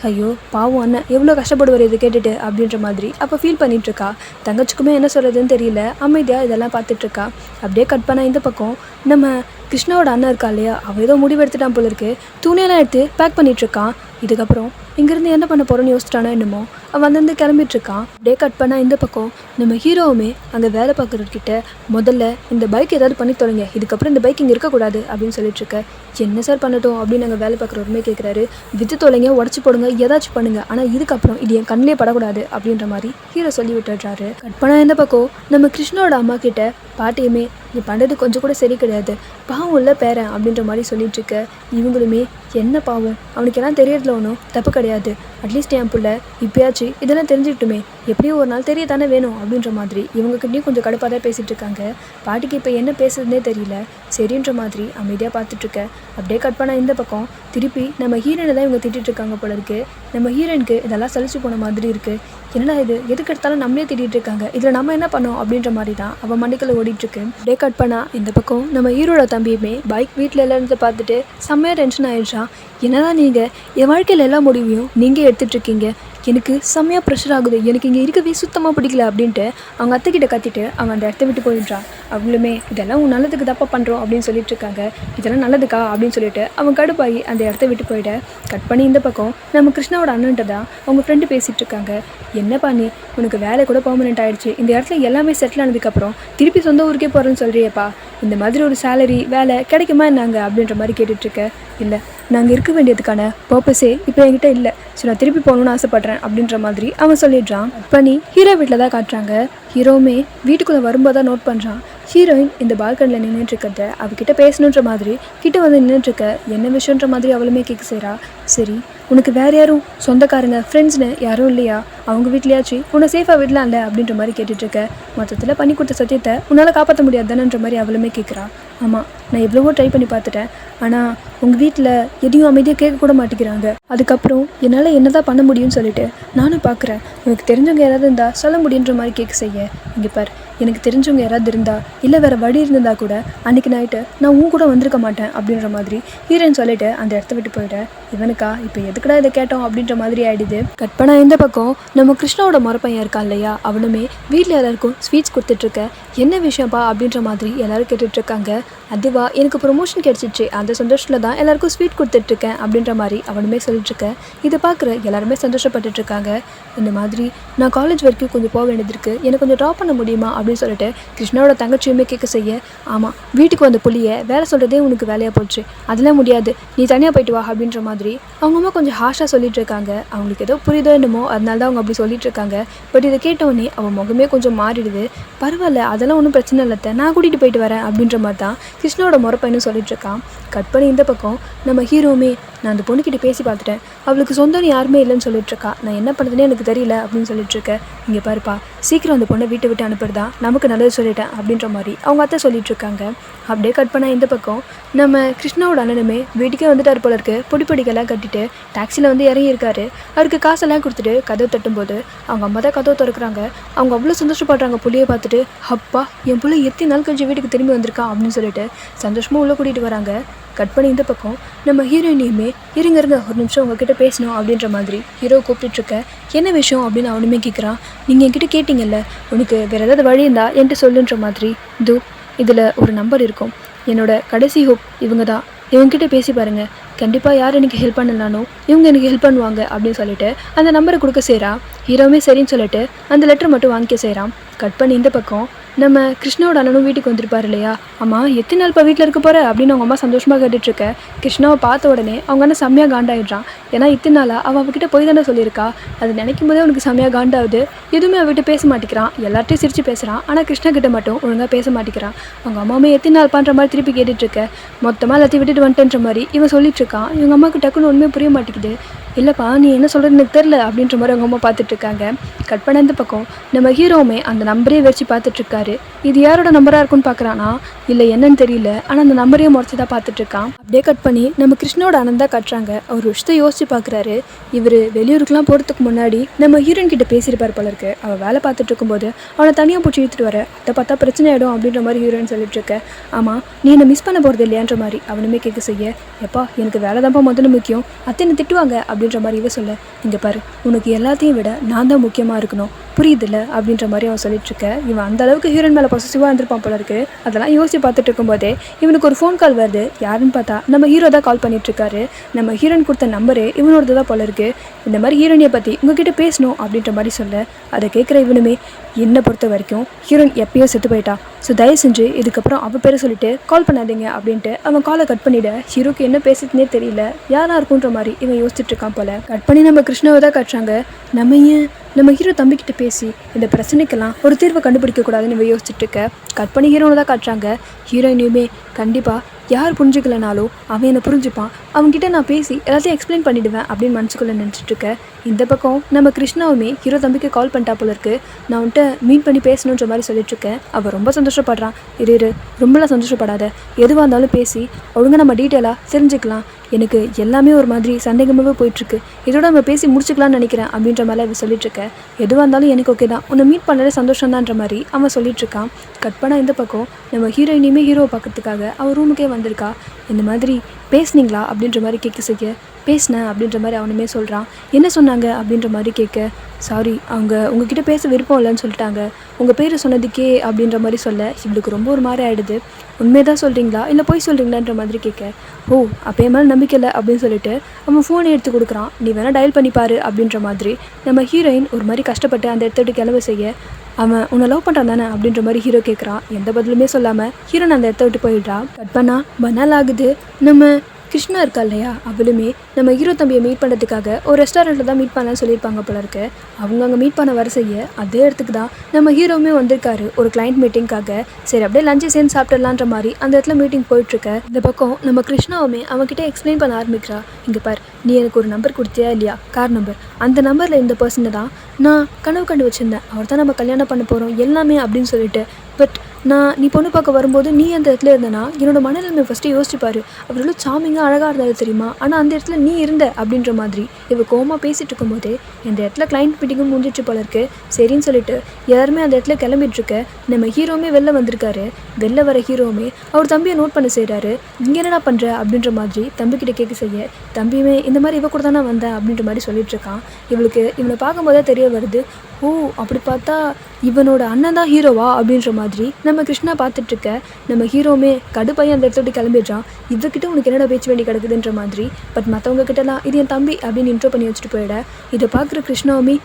ஐயோ பாவம் அண்ணன் எவ்வளோ கஷ்டப்படுவார் இதை கேட்டுட்டு அப்படின்ற மாதிரி அப்போ ஃபீல் பண்ணிட்டு இருக்கா. தங்கச்சிக்குமே என்ன சொல்கிறதுன்னு தெரியல, அமைதியாக இதெல்லாம் பார்த்துட்டு இருக்கா. அப்படியே கட் பண்ண இந்த பக்கம் நம்ம கிருஷ்ணாவோட அண்ணன் இருக்கா இல்லையா, அவள் ஏதோ முடிவு எடுத்துட்டான் போல இருக்கு. துணியெல்லாம் எடுத்து பேக் பண்ணிகிட்ருக்கான். இதுக்கப்புறம் இங்கேருந்து என்ன பண்ண போகிறோன்னு யோசிச்சிட்டானா என்னமோ அவன் அங்கேருந்து கிளம்பிட்டுருக்கான். அப்படியே கட் பண்ணால் இந்த பக்கம் நம்ம ஹீரோவுமே அங்கே வேலை பார்க்குறவர்கிட்ட முதல்ல இந்த பைக் ஏதாவது பண்ணி தொலைங்க, இதுக்கப்புறம் இந்த பைக் இங்கே இருக்கக்கூடாது அப்படின்னு சொல்லிட்டுருக்க. என்ன சார் பண்ணட்டும் அப்படின்னு அங்கே வேலை பார்க்குறவருமே கேட்குறாரு. விற்று தொலைங்க, உடச்சி போடுங்க, ஏதாச்சும் பண்ணுங்கள், ஆனால் இதுக்கப்புறம் இது என் கண்ணிலே படக்கூடாது அப்படின்ற மாதிரி ஹீரோ சொல்லி விட்டுடுறாரு. கட் பண்ணால் இந்த பக்கம் நம்ம கிருஷ்ணோட அம்மா கிட்ட பாட்டியுமே நீ பண்ணுறது கொஞ்சம் கூட சரி கிடையாது, பாவம் இல்லை பேரன் அப்படின்ற மாதிரி சொல்லிட்டு இருக்க. இவங்களுமே என்ன பாவம், அவனுக்கு எல்லாம் தெரியறதுல ஒன்றும் தப்பு கிடையாது, அட்லீஸ்ட் என் பிள்ளை இப்பயாச்சு இதெல்லாம் தெரிஞ்சுக்கிட்டுமே, எப்படியும் ஒரு நாள் தெரிய தானே வேணும் அப்படின்ற மாதிரி இவங்ககிட்டயும் கொஞ்சம் கடுப்பாக தான் பேசிகிட்டு இருக்காங்க. பாட்டிக்கு இப்போ என்ன பேசுறதுனே தெரியல, சரின்ற மாதிரி அமைதியாக பார்த்துட்ருக்க. அப்படியே கட் பண்ணால் இந்த பக்கம் திருப்பி நம்ம ஹீரோனை தான் இவங்க திட்டிகிட்டு இருக்காங்க போல இருக்கு. நம்ம ஹீரோயினுக்கு இதெல்லாம் சலிச்சு போன மாதிரி இருக்குது. என்னடா இது, எதுக்கு எடுத்தாலும் நம்மளே திட்டிகிட்டு இருக்காங்க, இதில் நம்ம என்ன பண்ணோம் அப்படின்ற மாதிரி தான் அவள் மண்டிக்கல ஓடிட்டுருக்கு. அப்படியே கட் பண்ணால் இந்த பக்கம் நம்ம ஹீரோட தம்பியுமே பைக் வீட்டில் இருந்து பார்த்துட்டு செம்மையாக டென்ஷன் ஆகிடுச்சான். என்னதான் நீங்கள் என் வாழ்க்கையில் எல்லா முடிவையும் நீங்கள் எடுத்துகிட்ருக்கீங்க, எனக்கு செம்மையாக ப்ரெஷர் ஆகுது, எனக்கு இங்கே இருக்கவே சுத்தமாக பிடிக்கல அப்படின்ட்டு அவங்க அத்தைக்கிட்ட கத்திட்டு அவன் அந்த இடத்த விட்டு போயிடுறான். அவங்களுமே இதெல்லாம் உன் நல்லதுக்கு தப்பா பண்ணுறோம் அப்படின்னு சொல்லிட்டு இருக்காங்க. இதெல்லாம் நல்லதுக்கா அப்படின்னு சொல்லிட்டு அவன் கடுப்பாகி அந்த இடத்த விட்டு போயிட. கட் பண்ணி இந்த பக்கம் நம்ம கிருஷ்ணாவோட அண்ணன்ட்ட தான் அவங்க ஃப்ரெண்டு பேசிகிட்டு இருக்காங்க. என்ன பண்ணி உனக்கு வேலை கூட பெர்மனெண்ட் ஆகிடுச்சு, இந்த இடத்துல எல்லாமே செட்டில் ஆனதுக்கப்புறம் திருப்பி சொந்த ஊருக்கே போகிறேன்னு சொல்கிறியப்பா, இந்த மாதிரி ஒரு சேலரி வேலை கிடைக்குமா என்னங்க அப்படின்ற மாதிரி கேட்டுட்ருக்க. இல்லை, நாங்கள் இருக்க வேண்டியதுக்கான பர்பஸே இப்போ என்கிட்ட இல்லை, ஸோ நான் திருப்பி போகணுன்னு ஆசைப்பட்றேன் அப்படின்ற மாதிரி அவன் சொல்லிடுறான். பண்ணி ஹீரோ வீட்டில் தான் காட்டுறாங்க. ஹீரோவுமே வீட்டுக்குள்ளே வரும்போது தான் நோட் பண்ணுறான். ஹீரோயின் இந்த பால்கனியில் நின்றுட்டுருக்கிறத அவகிட்ட பேசணுன்ற மாதிரி கிட்ட வந்து நின்றுட்டுருக்க. என்ன விஷயன்ற மாதிரி அவளுமே கேட்க செய்கிறா. சரி, உனக்கு வேறு யாரும் சொந்தக்காரங்க ஃப்ரெண்ட்ஸ்னு யாரும் இல்லையா, அவங்க வீட்லையாச்சு உன்னை சேஃபாக விடலாம்ல அப்படின்ற மாதிரி கேட்டுட்ருக்க. மொத்தத்தில் பண்ணி கொடுத்த சத்தியத்தை உன்னால் காப்பாற்ற முடியாது தானன்ற மாதிரி அவளுமே கேட்குறா. ஆமாம், நான் எவ்வளவோ ட்ரை பண்ணி பார்த்துட்டேன், ஆனால் உங்கள் வீட்டில் எதையும் அமைதியாக கேட்க கூட மாட்டேங்கிறாங்க. அதுக்கப்புறம் என்னால் என்ன தான் பண்ண முடியும்னு சொல்லிட்டு நானும் பார்க்குறேன், உனக்கு தெரிஞ்சவங்க யாராவது இருந்தால் சொல்ல முடியுன்ற மாதிரி கேட்க செய்ய. இங்கே பார், எனக்கு தெரிஞ்சவங்க யாராவது இருந்தால் இல்லை வேறு வழி இருந்திருந்தா கூட அன்றைக்கி நைட்டு நான் உன் கூட வந்திருக்க மாட்டேன் அப்படின்ற மாதிரி ஹீரோயின் சொல்லிட்டு அந்த இடத்த விட்டு போயிட்டேன். இவனுக்கா இப்போ எதுக்குடா இதை கேட்டோம் அப்படின்ற மாதிரி ஆகிடுது. கட் பண்ணால் இந்த பக்கம் நம்ம கிருஷ்ணாவோட முறப்பையன் இருக்கான் இல்லையா, அவனுமே வீட்டில் எல்லாருக்கும் ஸ்வீட்ஸ் கொடுத்துட்ருக்க. என்ன விஷயம்ப்பா அப்படின்ற மாதிரி எல்லோரும் கேட்டுட்ருக்காங்க. அதுவா எனக்கு ப்ரொமோஷன் கிடச்சிச்சு, அந்த சந்தோஷத்தில் தான் எல்லாருக்கும் ஸ்வீட் கொடுத்துட்ருக்கேன் அப்படின்ற மாதிரி அவனுமே சொல்லிட்டுருக்க. இதை பார்க்குற எல்லாருமே சந்தோஷப்பட்டுட்ருக்காங்க. இந்த மாதிரி நான் காலேஜ் வரைக்கும் கொஞ்சம் போக வேண்டியது இருக்குது, எனக்கு கொஞ்சம் ட்ராப் பண்ண முடியுமா அப்படின்னு சொல்லிட்டு கிருஷ்ணாவோட தங்கச்சியுமே கேட்க செய்ய, ஆமாம் வீட்டுக்கு வந்த புள்ளியை வேலை சொல்கிறதே உனக்கு வேலையாக போச்சு, அதெல்லாம் முடியாது, நீ தனியாக போயிட்டு வா அப்படின்ற மாதிரி அவங்க அம்மா கொஞ்சம் ஹாஷாக சொல்லிட்டு இருக்காங்க. அவங்களுக்கு ஏதோ புரியுதோ என்னமோ அதனால தான் அவங்க அப்படி சொல்லிட்டு இருக்காங்க. பட் இதை கேட்டவுடனே அவன் முகமே கொஞ்சம் மாறிடுது. பரவாயில்ல, அதெல்லாம் ஒன்றும் பிரச்சனை இல்லை, நான் கூட்டிகிட்டு போயிட்டு வரேன் அப்படின்ற மாதிரி தான் கிருஷ்ணாவோட முறப்பையனும் சொல்லிட்டு இருக்கான். கட் பண்ணி இந்த பக்கம் நம்ம ஹீரோவுமே, நான் அந்த பொண்ணுக்கிட்ட பேசி பார்த்துட்டேன், அவளுக்கு சொந்தம் யாருமே இல்லைன்னு சொல்லிட்டுருக்கா, நான் என்ன பண்ணுறதுனே எனக்கு தெரியல அப்படின்னு சொல்லிட்டுருக்கேன். இங்கே பாருப்பா, சீக்கிரம் அந்த பொண்ணை வீட்டை விட்டு அனுப்புறதா நமக்கு நல்லது சொல்லிட்டேன் அப்படின்ற மாதிரி அவங்க அத்தை சொல்லிட்டுருக்காங்க. அப்படியே கட் பண்ணால் இந்த பக்கம் நம்ம கிருஷ்ணாவோட அண்ணனுமே வீட்டுக்கே வந்துட்டார் போல இருக்கு. பொடிப்படிக்கெல்லாம் கட்டிட்டு டாக்ஸியில் வந்து இறங்கியிருக்காரு. அவருக்கு காசெல்லாம் கொடுத்துட்டு கதவு தட்டும்போது அவங்க அம்மா தான் கதவை திறக்கிறாங்க. அவங்க அவ்வளோ சந்தோஷப்படுறாங்க புள்ளியை பார்த்துட்டு. அப்பா, என் பிள்ளை எத்தனை நாள் கழிச்சு வீட்டுக்கு திரும்பி வந்திருக்கான் அப்படின்னு சொல்லிட்டு சந்தோஷமாக உள்ளே கூட்டிகிட்டு வராங்க. கட் பண்ணி இந்த பக்கம் நம்ம ஹீரோயினையுமே, இருங்க ஒரு நிமிஷம் உங்ககிட்ட பேசணும் அப்படின்ற மாதிரி ஹீரோ கூப்பிட்டுருக்க. என்ன விஷயம் அப்படின்னு அவனுமே கேட்குறான். நீங்கள் என்கிட்ட கேட்டிங்கல்ல, உனக்கு வேறு ஏதாவது வழி இருந்தால் என்கிட்ட சொல்லுன்ற மாதிரி, இதில் ஒரு நம்பர் இருக்கும், என்னோடய கடைசி ஹோப் இவங்க தான், இவங்ககிட்ட பேசி பாருங்கள், கண்டிப்பாக யார் எனக்கு ஹெல்ப் பண்ணலானோ இவங்க எனக்கு ஹெல்ப் பண்ணுவாங்க அப்படின்னு சொல்லிட்டு அந்த நம்பரை கொடுக்க செய்கிறான். ஹீரோவுமே சரின்னு சொல்லிட்டு அந்த லெட்டர் மட்டும் வாங்கிக்க செய்கிறான். கட் பண்ணி இந்த பக்கம் நம்ம கிருஷ்ணாவோட அண்ணனும் வீட்டுக்கு வந்திருப்பார் இல்லையா. அம்மா எத்தனை நாள் இப்போ வீட்டில் இருக்க போகிற அப்படின்னு அவங்க அம்மா சந்தோஷமாக கேட்டுட்ருக்க. கிருஷ்ணாவை பார்த்த உடனே அவங்க அண்ணன் செம்மையாக காண்டாயிடுறான். ஏன்னா இத்தனை நாளாக அவகிட்ட போய் தானே சொல்லியிருக்கா, அது நினைக்கும் போதே அவனுக்கு செம்மையாக காண்டாகுது. எதுவுமே அவகிட்ட பேச மாட்டேங்கிறான், எல்லார்ட்டையும் சிரித்து பேசுகிறான். ஆனால் கிருஷ்ணா கிட்ட மட்டும் ஒழுங்காக பேச மாட்டேங்கிறான். அவங்க அம்மாவுமே எத்தனை நாள் பண்ணுற மாதிரி திருப்பி கேட்டுட்ருக்க. மொத்தமாக எல்லாத்தையும் விட்டுட்டு வந்துட்டேன்ற மாதிரி இவன் சொல்லிட்டுருக்கான். இவங்க அம்மாவுக்கு டக்குன்னு ஒன்றுமே புரிய மாட்டேங்குது. இல்லைப்பா, நீ என்ன சொல்கிறது எனக்கு தெரில அப்படின்ற மாதிரி அவங்க அம்மா பார்த்துட்ருக்காங்க. கட் பண்ண இந்த பக்கம் நம்ம ஹீரோவுமே அந்த நம்பரே வச்சு பார்த்துட்ருக்காரு. இது யாரோட நம்பராக இருக்குன்னு பார்க்குறானா, இல்லை என்னன்னு தெரியல, ஆனால் அந்த நம்பரையும் முறைச்சி தான் பார்த்துட்ருக்கான். அப்படியே கட் பண்ணி நம்ம கிருஷ்ணோட அனந்தா கட்டுறாங்க. அவர் விஷயத்தை யோசிச்சு பார்க்குறாரு. இவர் வெளியூருக்குலாம் போகிறதுக்கு முன்னாடி நம்ம ஹீரோயின் கிட்ட பேசியிருப்பார் போல இருக்கு. அவள் வேலை பார்த்துட்டு இருக்கும்போது அவனை தனியாக பிடிச்சி இழுத்துட்டு வர, அதை பார்த்தா பிரச்சனை ஆகிடும் அப்படின்ற மாதிரி ஹீரோயின் சொல்லிட்டு இருக்க. ஆமாம், நீ என்னை மிஸ் பண்ண போகிறது இல்லையான்ற மாதிரி அவனுமே கேட்க செய்ய, எப்பா எனக்கு வேலை தான்ப்பா முதல்ல முக்கியம், அத்தனை திட்டுவாங்க அப்படின்ற மாதிரி இவ சொல்ல, இங்கே பாரு, உனக்கு எல்லாத்தையும் விட நான் தான் முக்கியமாக இருக்கணும், புரியுதில்ல அப்படின்ற மாதிரி அவன் சொல்லிட்டு இருக்க. இவன் அந்த அளவுக்கு ஹீரோயின் மேலே பாசிட்டிவாக இருந்திருப்பான் போல இருக்கு. அதெல்லாம் யோசிச்சு பார்த்துட்டு இருக்கும்போதே இவனுக்கு ஒரு ஃபோன் கால் வருது. யாருன்னு பார்த்தா நம்ம ஹீரோ தான் கால் பண்ணிட்டு இருக்காரு. நம்ம ஹீரோயின் கொடுத்த நம்பரே இவனோடது தான் போல இருக்கு. இந்த மாதிரி ஹீரோயினை பற்றி உங்ககிட்ட பேசணும் அப்படின்ற மாதிரி சொல்ல, அதை கேட்குற இவனுமே, என்னை பொறுத்த வரைக்கும் ஹீரோயின் எப்பயும் செத்து போயிட்டா, ஸோ தயவு செஞ்சு இதுக்கப்புறம் அவள் பேரை சொல்லிட்டு கால் பண்ணாதீங்க அப்படின்ட்டு அவன் காலை கட் பண்ணிவிட. ஹீரோக்கு என்ன பேசுறதுனே தெரியல, யாராக இருக்குன்ற மாதிரி இவன் யோசிச்சுட்டு இருக்கான் போல. கட் பண்ணி நம்ம கிருஷ்ணாவை தான் காட்டுறாங்க. நம்ம ஹீரோ தம்பிக்கிட்ட பேசி இந்த பிரச்சனைக்கெல்லாம் ஒரு தீர்வை கண்டுபிடிக்கக்கூடாதுன்னு இவன் யோசிச்சுட்டு இருக்க. கட் பண்ணி ஹீரோனை தான் காட்டுறாங்க. ஹீரோயினையுமே, கண்டிப்பாக யார் புரிஞ்சுக்கலனாலும் அவன் என்னை புரிஞ்சுப்பான், அவங்ககிட்ட நான் பேசி எல்லாத்தையும் எக்ஸ்பிளைன் பண்ணிவிடுவேன் அப்படின்னு மனசுக்குள்ளே நினச்சிட்ருக்க. இந்த பக்கம் நம்ம கிருஷ்ணாவுமே ஹீரோ தம்பிக்கு கால் பண்ணிட்டா போல இருக்கு. நான் வந்துட்டு மீட் பண்ணி பேசணுன்ற மாதிரி சொல்லிட்டுருக்கேன். அவள் ரொம்ப சந்தோஷப்படுறான். இரு ரொம்பலாம் சந்தோஷப்படாத, எதுவாக இருந்தாலும் பேசி ஒழுங்காக நம்ம டீட்டெயிலாக தெரிஞ்சுக்கலாம், எனக்கு எல்லாமே ஒரு மாதிரி சந்தேகமாகவே போயிட்டுருக்கு, இதோட நம்ம பேசி முடிச்சுக்கலான்னு நினைக்கிறேன் அப்படின்ற மாதிரி அவள் சொல்லிட்டுருக்கேன். எதுவாக இருந்தாலும் எனக்கு ஓகே தான், உன்னை மீட் பண்ணல சந்தோஷம்தான்ற மாதிரி அவன் சொல்லிட்டுருக்கான். கட் பண்ணால் இந்த பக்கம் நம்ம ஹீரோயினையுமே ஹீரோவை பார்க்கறதுக்காக அவன் ரூமுக்கே வந்திருக்கா. இந்த மாதிரி பேசுனீங்களா அப்படின்ற மாதிரி கேட்க செய்ய, பேசினேன் அப்படின்ற மாதிரி அவனுமே சொல்கிறான். என்ன சொன்னாங்க அப்படின்ற மாதிரி கேட்க, சாரி அவங்க உங்ககிட்ட பேச விருப்பம் இல்லைன்னு சொல்லிட்டாங்க, உங்கள் பேர் சொன்னதுக்கே அப்படின்ற மாதிரி சொல்ல இவளுக்கு ரொம்ப ஒரு மாதிரி ஆகிடுது. உண்மைதான் சொல்கிறீங்களா இல்லை போய் சொல்கிறீங்களான்ற மாதிரி கேட்க, ஓ அப்போ என் மேலே நம்பிக்கை இல்லை அப்படின்னு சொல்லிட்டு அவன் ஃபோனை எடுத்து கொடுக்குறான். நீ வேணால் டயல் பண்ணிப்பாரு அப்படின்ற மாதிரி நம்ம ஹீரோயின் ஒரு மாதிரி கஷ்டப்பட்டு அந்த இடத்த விட்டு கிளம்ப செய்ய, அவன் உன்னை லவ் பண்ணுறான் தானே அப்படின்ற மாதிரி ஹீரோ கேட்குறான். எந்த பதிலுமே சொல்லாமல் ஹீரோன் அந்த இடத்த விட்டு போயிடுறா. கட் பண்ணா பனால் ஆகுது. நம்ம கிருஷ்ணா இருக்கா இல்லையா, அவளுமே நம்ம ஹீரோ தம்பியை மீட் பண்ணுறதுக்காக ஒரு ரெஸ்டாரண்ட்டில் தான் மீட் பண்ணலான்னு சொல்லியிருப்பாங்க போல இருக்கு. அவங்க அங்கே மீட் பண்ண வர செய்ய அதே இடத்துக்கு தான் நம்ம ஹீரோவுமே வந்திருக்காரு ஒரு கிளைண்ட் மீட்டிங்காக. சரி அப்படியே லஞ்சை சேர்ந்து சாப்பிட்டுடலான்ற மாதிரி அந்த இடத்துல மீட்டிங் போயிட்டுருக்க. இந்த பக்கம் நம்ம கிருஷ்ணாவுமே அவங்ககிட்ட எக்ஸ்பிளைன் பண்ண ஆரம்பிக்கிறா. இங்கே பார், நீ எனக்கு ஒரு நம்பர் கொடுத்தியா இல்லையா, கார் நம்பர், அந்த நம்பரில் இந்த பர்சனை தான் நான் கனவு கண்டு வச்சுருந்தேன், அவர் தான் நம்ம கல்யாணம் பண்ண போகிறோம் எல்லாமே அப்படின்னு சொல்லிட்டு. பட் நீ பொண்ணு பார்க்க வரும்போது நீ அந்த இடத்துல இருந்தனா என்னோட மனநிலைமை ஃபஸ்ட்டு யோசிச்சுப்பாரு, அவர் எவ்வளோ சாமிங்காக அழகாக இருந்தாலும் தெரியுமா, ஆனால் அந்த இடத்துல நீ இருந்த அப்படின்ற மாதிரி இவ கோமா பேசிகிட்டு இருக்கும்போதே இந்த இடத்துல கிளைண்ட் மீட்டிங்கும் முடிஞ்சிச்சு போல இருக்கு. சரின்னு சொல்லிட்டு எல்லாருமே அந்த இடத்துல கிளம்பிட்டுருக்க. நம்ம ஹீரோவுமே வெளில வந்திருக்காரு. வெளில வர ஹீரோவுமே அவர் தம்பியை நோட் பண்ண செய்கிறாரு. இங்கே என்னடா பண்ணுற அப்படின்ற மாதிரி தம்பிக்கிட்ட கேட்க செய்ய, தம்பியுமே இந்த மாதிரி இவ கூட தானே வந்தேன் அப்படின்ற மாதிரி சொல்லிட்டுருக்கான். இவனை பார்க்கும்போதே தெரிய வருது, ஓ அப்படி பார்த்தா இவனோட அண்ணன் தான் ஹீரோவா அப்படின்ற மாதிரி மாதிரி நம்ம கிருஷ்ணா பார்த்துட்ருக்க நம்ம ஹீரோவுமே கடுப்பாயி அந்த இடத்த விட்டு கிளம்பிடுறான். இவகிட்ட உனக்கு என்னடா பேச்சு வேண்டி கிடக்குதுன்ற மாதிரி. பட் மற்றவங்க கிட்டலாம் இது என் தம்பி அப்படின்னு இன்ட்ரோ பண்ணி வச்சுட்டு போயிட இதை பார்க்குற கிருஷ்ணாவுமே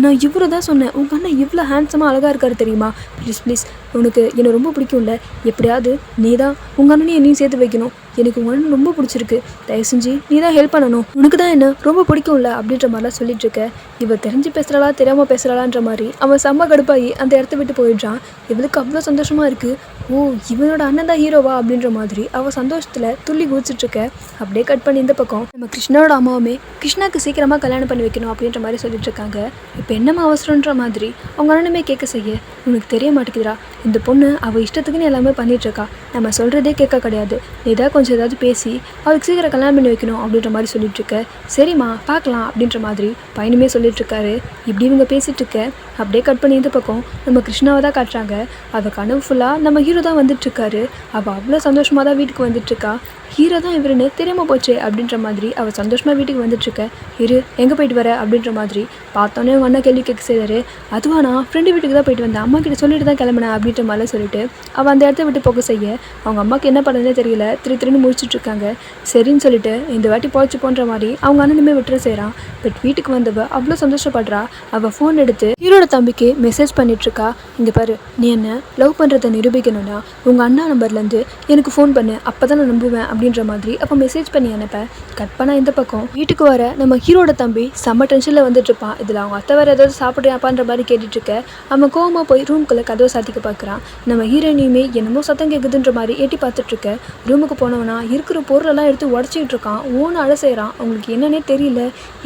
நான் இவ்வளோ தான் சொன்னேன், உங்கள் அண்ணன் இவ்வளோ ஹேண்ட்ஸமாக அழகாக இருக்காரு தெரியுமா, ப்ளீஸ் உனக்கு என்னை ரொம்ப பிடிக்கும்ல, எப்படியாவது நீ தான் உங்கள் அண்ணனையும் என்னையும் சேர்த்து வைக்கணும், எனக்கு உங்கள் அண்ணன் ரொம்ப பிடிச்சிருக்கு, தயவு செஞ்சு நீ தான் ஹெல்ப் பண்ணணும், உனக்கு தான் என்ன ரொம்ப பிடிக்கும்ல அப்படின்ற மாதிரிலாம் சொல்லிட்டு இருக்க. இவ தெரிஞ்சு பேசுகிறாளா தெரியாமல் பேசுகிறாளான்ற மாதிரி அவன் செம்ம கடுப்பாகி அந்த இடத்த விட்டு போயிடுறான். இவளுக்கு அவ்வளோ சந்தோஷமாக இருக்குது. ஓ இவனோட அண்ணன் தான் ஹீரோவா அப்படின்ற மாதிரி அவள் சந்தோஷத்தில் துள்ளி குதிச்சிட்ருக்க. அப்படியே கட் பண்ணி இந்த பக்கம் நம்ம கிருஷ்ணனோட அம்மாவுமே கிருஷ்ணாக்கு சீக்கிரமாக கல்யாணம் பண்ணி வைக்கணும் அப்படின்ற மாதிரி சொல்லிட்டு இருக்காங்க. இப்போ என்னம்மா அவசரன்ற மாதிரி அவங்க அண்ணனுமே கேட்க செய்ய, உனக்கு தெரிய மாட்டேங்குதுரா, இந்த பொண்ணு அவள் இஷ்டத்துக்குன்னு எல்லாமே பண்ணிகிட்ருக்கா, நம்ம சொல்கிறதே கேட்க கிடையாது, நீ தான் கொஞ்சம் ஏதாவது பேசி அவளுக்கு சீக்கிரம் கல்யாணம் பண்ணி வைக்கணும் அப்படின்ற மாதிரி சொல்லிட்டு இருக்க. சரிம்மா பார்க்கலாம் அப்படின்ற மாதிரி பையனுமே சொல்லிட்டு இருக்காரு. இப்படி இவங்க பேசிகிட்டு இருக்க. அப்படியே கட் பண்ணி இந்த பக்கம் நம்ம கிருஷ்ணாவை தான் காட்டுறாங்க. அவள் கனவு ஃபுல்லாக நம்ம ஹீரோ தான் வந்துட்டுருக்காரு. அவள் அவ்வளோ சந்தோஷமாக தான் வீட்டுக்கு வந்துட்டுருக்கா. ஹீரோ தான் இவருன்னு தெரியாமல் போச்சு அப்படின்ற மாதிரி அவள் சந்தோஷமாக வீட்டுக்கு வந்துட்டுருக்க. இரு எங்கே போயிட்டு வர அப்படின்ற மாதிரி பார்த்தோன்னே அவங்க அண்ணா கேள்வி கேட்க செய்கிறாரு. அதுவா நான் ஃப்ரெண்டு வீட்டுக்கு தான் போயிட்டு வந்தேன், அம்மா கிட்ட சொல்லிட்டு தான் கிளம்பினேன் அப்படின்ற மாதிரிலாம் சொல்லிட்டு அவள் அந்த இடத்த விட்டு போக செய்ய அவங்க அம்மாவுக்கு என்ன பண்ணுறதுனே தெரியல, திருன்னு முடிச்சுட்ருக்காங்க. சரின்னு சொல்லிட்டு இந்த வாட்டி போச்சு போன்ற மாதிரி அவங்க அண்ணனுமே விட்டுற செய்கிறான். பட் வீட்டுக்கு வந்தவ அவ்வளோ சந்தோஷப்படுறா. அவள் ஃபோன் எடுத்து ஹீரோட தம்பிக்கு மெசேஜ் பண்ணிட்டுருக்கா. இங்கே பாரு, நீ என்ன லவ் பண்ணுறதை நிரூபிக்கணும்னா உங்கள் அண்ணா நம்பர்லேருந்து எனக்கு ஃபோன் பண்ணு, அப்போ தான் நான் நம்புவேன் அப்படின்ற மாதிரி அப்போ மெசேஜ் பண்ணி அனுப்ப. கட் பண்ணால் இந்த பக்கம் வீட்டுக்கு வர நம்ம ஹீரோட தம்பி செம்ம டென்ஷனில் வந்துட்டுருப்பான். இதில் அவங்க அத்தை வேறு ஏதாவது சாப்பிட்றியாப்பான்ற மாதிரி கேட்டுட்ருக்க. அவன் கோவமாக போய் ரூம்குள்ளே கதவை சாத்திக்க பார்க்குறான். நம்ம ஹீரோயினையுமே என்னமோ சத்தம் கேட்குதுன்ற மாதிரி எட்டி பார்த்துட்ருக்க. ரூமுக்கு போனவனா இருக்கிற பொருளெல்லாம் எடுத்து உடச்சிக்கிட்டு இருக்கான். ஓன்னு அழ செய்கிறான். அவங்களுக்கு என்னன்னே தெரியல,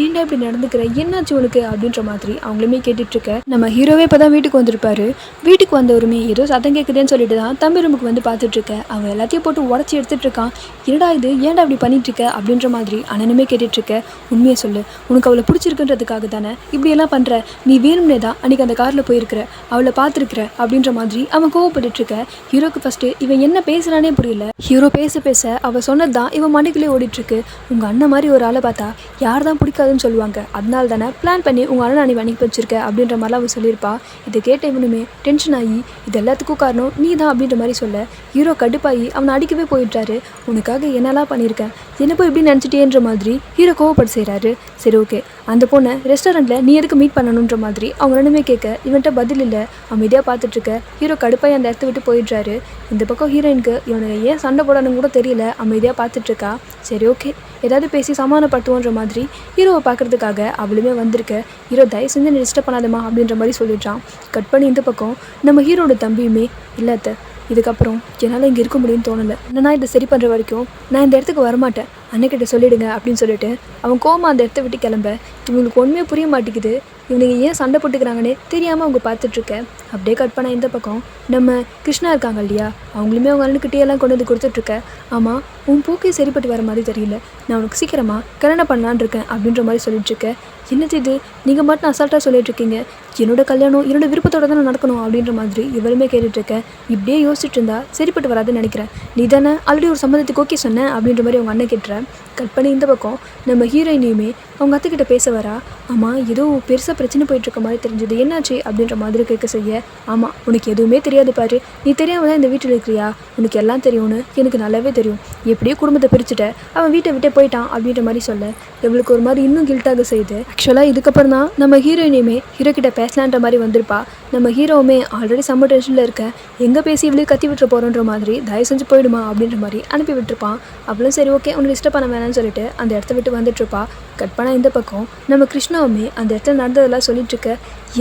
ஏன்டா இப்படி நடந்துக்கிற, என்னாச்சு உனக்கு அப்படின்ற மாதிரி அவங்களுமே கேட்டுட்ருக்க. நம்ம ஹீரோவே இப்போ தான் வீட்டுக்கு வந்திருப்பாரு. வீட்டுக்கு வந்தவருமே ஏதோ சத்தம் கேட்குதுன்னு சொல்லிட்டு தான் தம்பி ரூமுக்கு வந்து பார்த்துட்ருக்க. அவன் எல்லாத்தையும் போட்டு உடச்சி எடுத்துகிட்டு இருக்கான். என்னடா இது, ஏன்டா அப்படி பண்ணிட்டுருக்க அப்படின்ற மாதிரி அண்ணனுமே கேட்டுட்ருக்க. உண்மையை சொல்லு, உனக்கு அவளை பிடிச்சிருக்குன்றதுக்காக தானே இப்படியெல்லாம் பண்ணுற, நீ வேணும்னே தான் அன்றைக்கி அந்த காரில் போயிருக்கிற, அவளை பார்த்துருக்குற அப்படின்ற மாதிரி அவன் கோவப்பட்டுட்ருக்க. ஹீரோக்கு ஃபஸ்ட்டு இவன் என்ன பேசுகிறானே புரியல. ஹீரோ பேச அவள் சொன்னது தான் இவன் மண்டைக்குள்ளே ஓடிட்டுருக்கு. உங்கள் அண்ணன் மாதிரி ஒரு ஆளை பார்த்தா யார் தான் பிடிக்காதுன்னு சொல்லுவாங்க, அதனால தானே பிளான் பண்ணி உங்கள் அண்ணன் நீ அனுப்பி வச்சிருக்க அப்படின்ற மாதிரிலாம் அவள் சொல்லியிருப்பா. இதை கேட்ட இவனுமே டென்ஷன் ஆகி இது எல்லாத்துக்கும் காரணம் நீ தான் அப்படின்ற மாதிரி சொல்ல ஹீரோ கடுப்பாகி அவனை அடிக்கவே போயிட்டாரு. உனக்காக என்னெல்லாம் பண்ணியிருக்கேன், என்ன போய் இப்படி நினச்சிட்டேன்ற மாதிரி ஹீரோ கோவப்பட்டு செய்கிறாரு. சரி ஓகே, அந்த பொண்ணை ரெஸ்டாரண்ட்டில் நீ எதுக்கு மீட் பண்ணணுன்ற மாதிரி அவங்க ரெண்டுமே கேட்க இவன்கிட்ட பதில் இல்லை. அமைதியாக பார்த்துட்ருக்க. ஹீரோ கடுப்பாகி அந்த இடத்த விட்டு போயிடுறாரு. இந்த பக்கம் ஹீரோயினுக்கு இவனுக்கு ஏன் சண்டை போடணும்னு கூட தெரியல, அமைதியாக பார்த்துட்ருக்கா. சரி ஓகே, ஏதாவது பேசி சமாதானப்படுத்துவோன்ற மாதிரி ஹீரோவை பார்க்குறதுக்காக அவளுமே வந்திருக்க. ஹீரோ தயவு செஞ்சு நீ டிஸ்டர்ப் பண்ணாதமா அப்படின்ற மாதிரி சொல்லிடுறான். கட் பண்ணி இந்த பக்கம் நம்ம ஹீரோட தம்பியுமே இல்லாத இதுக்கப்புறம் என்னால் இங்கே இருக்க முடியும்னு தோணலை, என்னன்னா இதை சரி பண்ணுற வரைக்கும் நான் இந்த இடத்துக்கு வரமாட்டேன், அன்னைக்கிட்ட சொல்லிவிடுங்க அப்படின்னு சொல்லிட்டு அவன் கோமா அந்த இடத்த விட்டு கிளம்ப. இவங்களுக்கு ஒன்றுமே புரிய மாட்டேங்குது, இவனுங்க ஏன் சண்டை போட்டுக்கிறாங்கன்னே தெரியாமல் அவங்க பார்த்துட்ருக்க. அப்படியே கட் பண்ண இந்த பக்கம் நம்ம கிருஷ்ணா இருக்காங்க இல்லையா, அவங்களுமே அவங்க அண்ணனுக்கிட்டேயெல்லாம் கொண்டு வந்து கொடுத்துட்ருக்க. ஆமாம், உன் போக்கே சரிப்பட்டு வர மாதிரி தெரியல, நான் உனக்கு சீக்கிரமாக கல்யாணம் பண்ணலான் இருக்கேன் அப்படின்ற மாதிரி சொல்லிட்டுருக்க. என்னது இது, நீங்கள் மட்டும் அசால்ட்டாக சொல்லிட்டுருக்கீங்க, என்னோட கல்யாணம் என்னோட விருப்பத்தோட தான் நடக்கணும் அப்படின்ற மாதிரி இவருமே கேட்டுட்ருக்க. இப்படியே யோசிச்சுட்டு இருந்தா சரிப்பட்டு வராதுன்னு நினைக்கிறேன், நீ தானே ஆல்ரெடி ஒரு சம்மந்தத்துக்கு ஓகே சொன்னேன் அப்படின்ற மாதிரி அவங்க அண்ணன் கேட்டுற. கட் பண்ணி இந்த பக்கம் நம்ம ஹீரோயினையுமே அவங்க அத்தைக்கிட்ட பேச வரா. ஆமாம், ஏதோ பெருசாக பிரச்சனை போயிட்டுருக்க மாதிரி தெரிஞ்சது, என்னாச்சு அப்படின்ற மாதிரி கேட்க செய்ய. ஆமாம், உனக்கு எதுவுமே தெரியாது பாரு, நீ தெரியாமல் தான் இந்த வீட்டில் இருக்கிறியா, உனக்கு எல்லாம் தெரியும்னு எனக்கு நல்லாவே தெரியும், எப்படியோ குடும்பத்தை பிரிச்சுட்ட, அவன் வீட்டை விட்டே போயிட்டான் அப்படின்ற மாதிரி சொல்ல இவளுக்கு ஒரு மாதிரி இன்னும் கில்ட்டாக செய்யுது. ஆக்சுவலாக இதுக்கப்புறம் தான் நம்ம ஹீரோயினையுமே ஹீரோ கிட்ட பேசலான்ற மாதிரி வந்திருப்பா. நம்ம ஹீரோவுமே ஆல்ரெடி செம்ம டென்ஷனில் இருக்க, எங்கே பேசி இவளே கத்தி விட்டுற போகிறோன்ற மாதிரி தயவு செஞ்சு போயிடுமா அப்படின்ற மாதிரி அனுப்பி விட்டுருப்பான். அவளும் சரி ஓகே உன்னை டிஸ்டர்ப் பண்ண வேணாம்னு சொல்லிட்டு அந்த இடத்த விட்டு வந்துட்டுருப்பா. கட் பண்ணால் இந்த பக்கம் நம்ம கிருஷ்ணாவுமே அந்த இடத்துல நடந்ததெல்லாம் சொல்லிட்டுருக்க.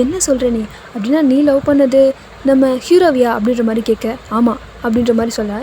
என்ன சொல்கிற நீ, அப்படின்னா நீ லவ் பண்ணது நம்ம ஹீரோவியா அப்படின்ற மாதிரி கேட்க. ஆமாம் அப்படின்ற மாதிரி சொல்ல,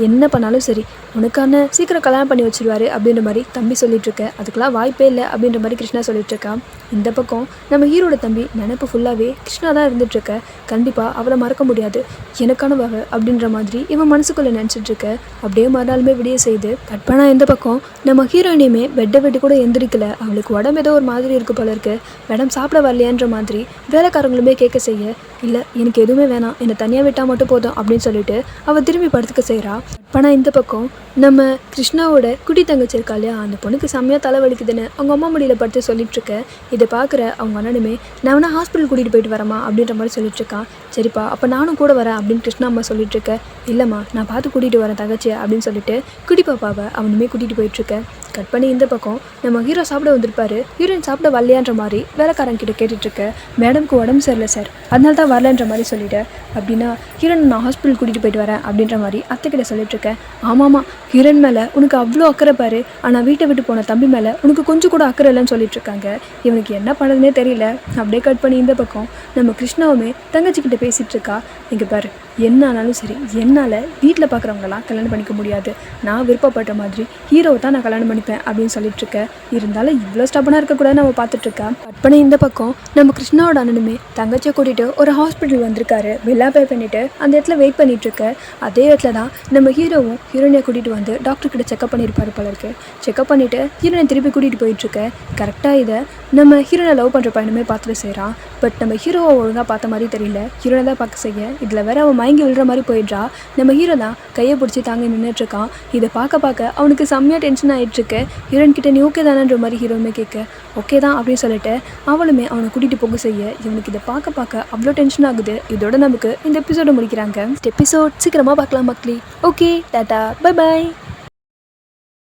என்ன பண்ணாலும் சரி உனக்கான சீக்கிரம் கல்யாணம் பண்ணி வச்சிருவாரு அப்படின்ற மாதிரி தம்பி சொல்லிட்டுருக்க. அதுக்கெல்லாம் வாய்ப்பே இல்லை அப்படின்ற மாதிரி கிருஷ்ணா சொல்லிட்டுருக்கா. இந்த பக்கம் நம்ம ஹீரோட தம்பி நினப்பு ஃபுல்லாகவே கிருஷ்ணா தான் இருந்துகிட்ருக்க. கண்டிப்பாக அவளை மறக்க முடியாது, எனக்கானவ அப்படின்ற மாதிரி இவன் மனசுக்குள்ளே நினச்சிட்ருக்க. அப்படியே மறுநாளுமே விடிய செய்து கட் பண்ணால் இந்த பக்கம் நம்ம ஹீரோயினையுமே பெட்டை விட்டு கூட எந்திரிக்கல. அவளுக்கு உடம்பு ஏதோ ஒரு மாதிரி இருக்குது போல இருக்குது. மேடம் சாப்பிட வரலையான்ற மாதிரி வேலைக்காரங்களுமே கேட்க செய்ய, இல்லை எனக்கு எதுவுமே வேணாம், என்னை தனியாக விட்டால் மட்டும் போதும் அப்படின்னு சொல்லிட்டு அவள் திரும்பி படுத்துக்க செய்கிறா. கட் பண்ணால் இந்த பக்கம் நம்ம கிருஷ்ணாவோட குட்டி தங்கச்சி இருக்கா இல்லையா, அந்த பொண்ணுக்கு செம்மையாக தலைவலிக்குதுன்னு அவங்க அம்மா முடியல படுத்து சொல்லிட்டுருக்க. இதை பார்க்குற அவங்க அண்ணனுமே நான் வேணா ஹாஸ்பிட்டல் கூட்டிகிட்டு போயிட்டு வரமா அப்படின்ற மாதிரி சொல்லிட்டுருக்கான். சரிப்பா அப்போ நானும் கூட வரேன் அப்படின்னு கிருஷ்ணா அம்மா சொல்லிட்டுருக்க. இல்லைம்மா நான் பார்த்து கூட்டிகிட்டு வரேன் தங்கச்சி அப்படின்னு சொல்லிட்டு குட்டி பாப்பாவை அவனுமே கூட்டிகிட்டு போயிட்டுருக்க. கட் பண்ணி இந்த பக்கம் நம்ம ஹீரோ சாப்பிட வந்திருப்பாரு. ஹீரோயின் சாப்பிட வரலையான்ற மாதிரி வேலைக்காரங்கிட்ட கேட்டுட்ருக்க. மேடம்க்கு உடம்பு சரியில்லை சார், அதனால தான் வரலன்ற மாதிரி சொல்லிவிட்டு அப்படின்னா ஹீரோயின் நான் ஹாஸ்பிட்டல் கூட்டிகிட்டு போயிட்டு வரேன் அப்படின்ற மாதிரி அத்தைக்கிட்ட சொல்லிட்டுருக்கேன். ஆமாம்மா ஹீரோயின் மேலே உனக்கு அவ்வளோ அக்கறை பாரு, ஆனால் வீட்டை விட்டு போன தம்பி மேலே உனக்கு கொஞ்சம் கூட அக்கறை இல்லைன்னு சொல்லிட்டுருக்காங்க. இவனுக்கு என்ன பண்ணுறதுனே தெரியல. அப்படியே கட் பண்ணி இந்த பக்கம் நம்ம கிருஷ்ணாவுமே தங்கச்சிக்கிட்ட பேசிகிட்டு இருக்கா. இங்கே பாரு என்ன ஆனாலும் சரி என்னால் வீட்டில் பார்க்குறவங்களாம் கல்யாணம் பண்ணிக்க முடியாது, நான் விருப்பப்பட்ட மாதிரி ஹீரோவை தான் நான் கல்யாணம் பண்ணிப்பேன் அப்படின்னு சொல்லிட்டுருக்கேன். இருந்தாலும் இவ்வளோ ஸ்டப்பனாக இருக்கக்கூடாது நம்ம பார்த்துட்ருக்கா. கட் பண்ணி இந்த பக்கம் நம்ம கிருஷ்ணாவோட அண்ணனுமே தங்கச்சியை கூட்டிகிட்டு ஒரு ஹாஸ்பிட்டல் வந்திருக்காரு. பில்லா பே பண்ணிவிட்டு அந்த இடத்துல வெயிட் பண்ணிகிட்ருக்க. அதே இடத்துல தான் நம்ம ஹீரோவும் ஹீரோயினை கூட்டிகிட்டு வந்து டாக்டர்கிட்ட செக்அப் பண்ணியிருப்பாரு போல இருக்கு. செக்அப் பண்ணிவிட்டு ஹீரோயினை திருப்பி கூட்டிகிட்டு போயிட்டுருக்க. கரெக்டாக இதை நம்ம ஹீரோனை லவ் பண்ணுற பையனுமே பார்த்துட்டு செய்கிறான். பட் நம்ம ஹீரோவை ஒழுங்காக பார்த்த மாதிரி தெரியல, ஹீரோனை தான் பார்க்க செய்ய. இதில் வேற அவன் மயங்கி விழுற மாதிரி போயிடுறா. நம்ம ஹீரோ தான் கையை பிடிச்சி தாங்கி நின்றுட்டுருக்கான். இதை பார்க்க அவனுக்கு செம்மையாக டென்ஷன் ஆகிட்டுருக்கு. ஹீரோயின் கிட்ட நீ ஓகே தானன்ற மாதிரி ஹீரோனுமே கேட்க ஓகே தான் அப்படின்னு சொல்லிட்டு அவளுமே அவனை கூட்டிகிட்டு போக செய்ய இவனுக்கு இதை பார்க்க அவ்வளோ டென்ஷன் ஆகுது. இதோட நமக்கு இந்த எபிசோட முடிக்கிறாங்க. எபிசோட் சீக்கிரமாக பார்க்கலாம் மக்களே. Okay tata bye bye.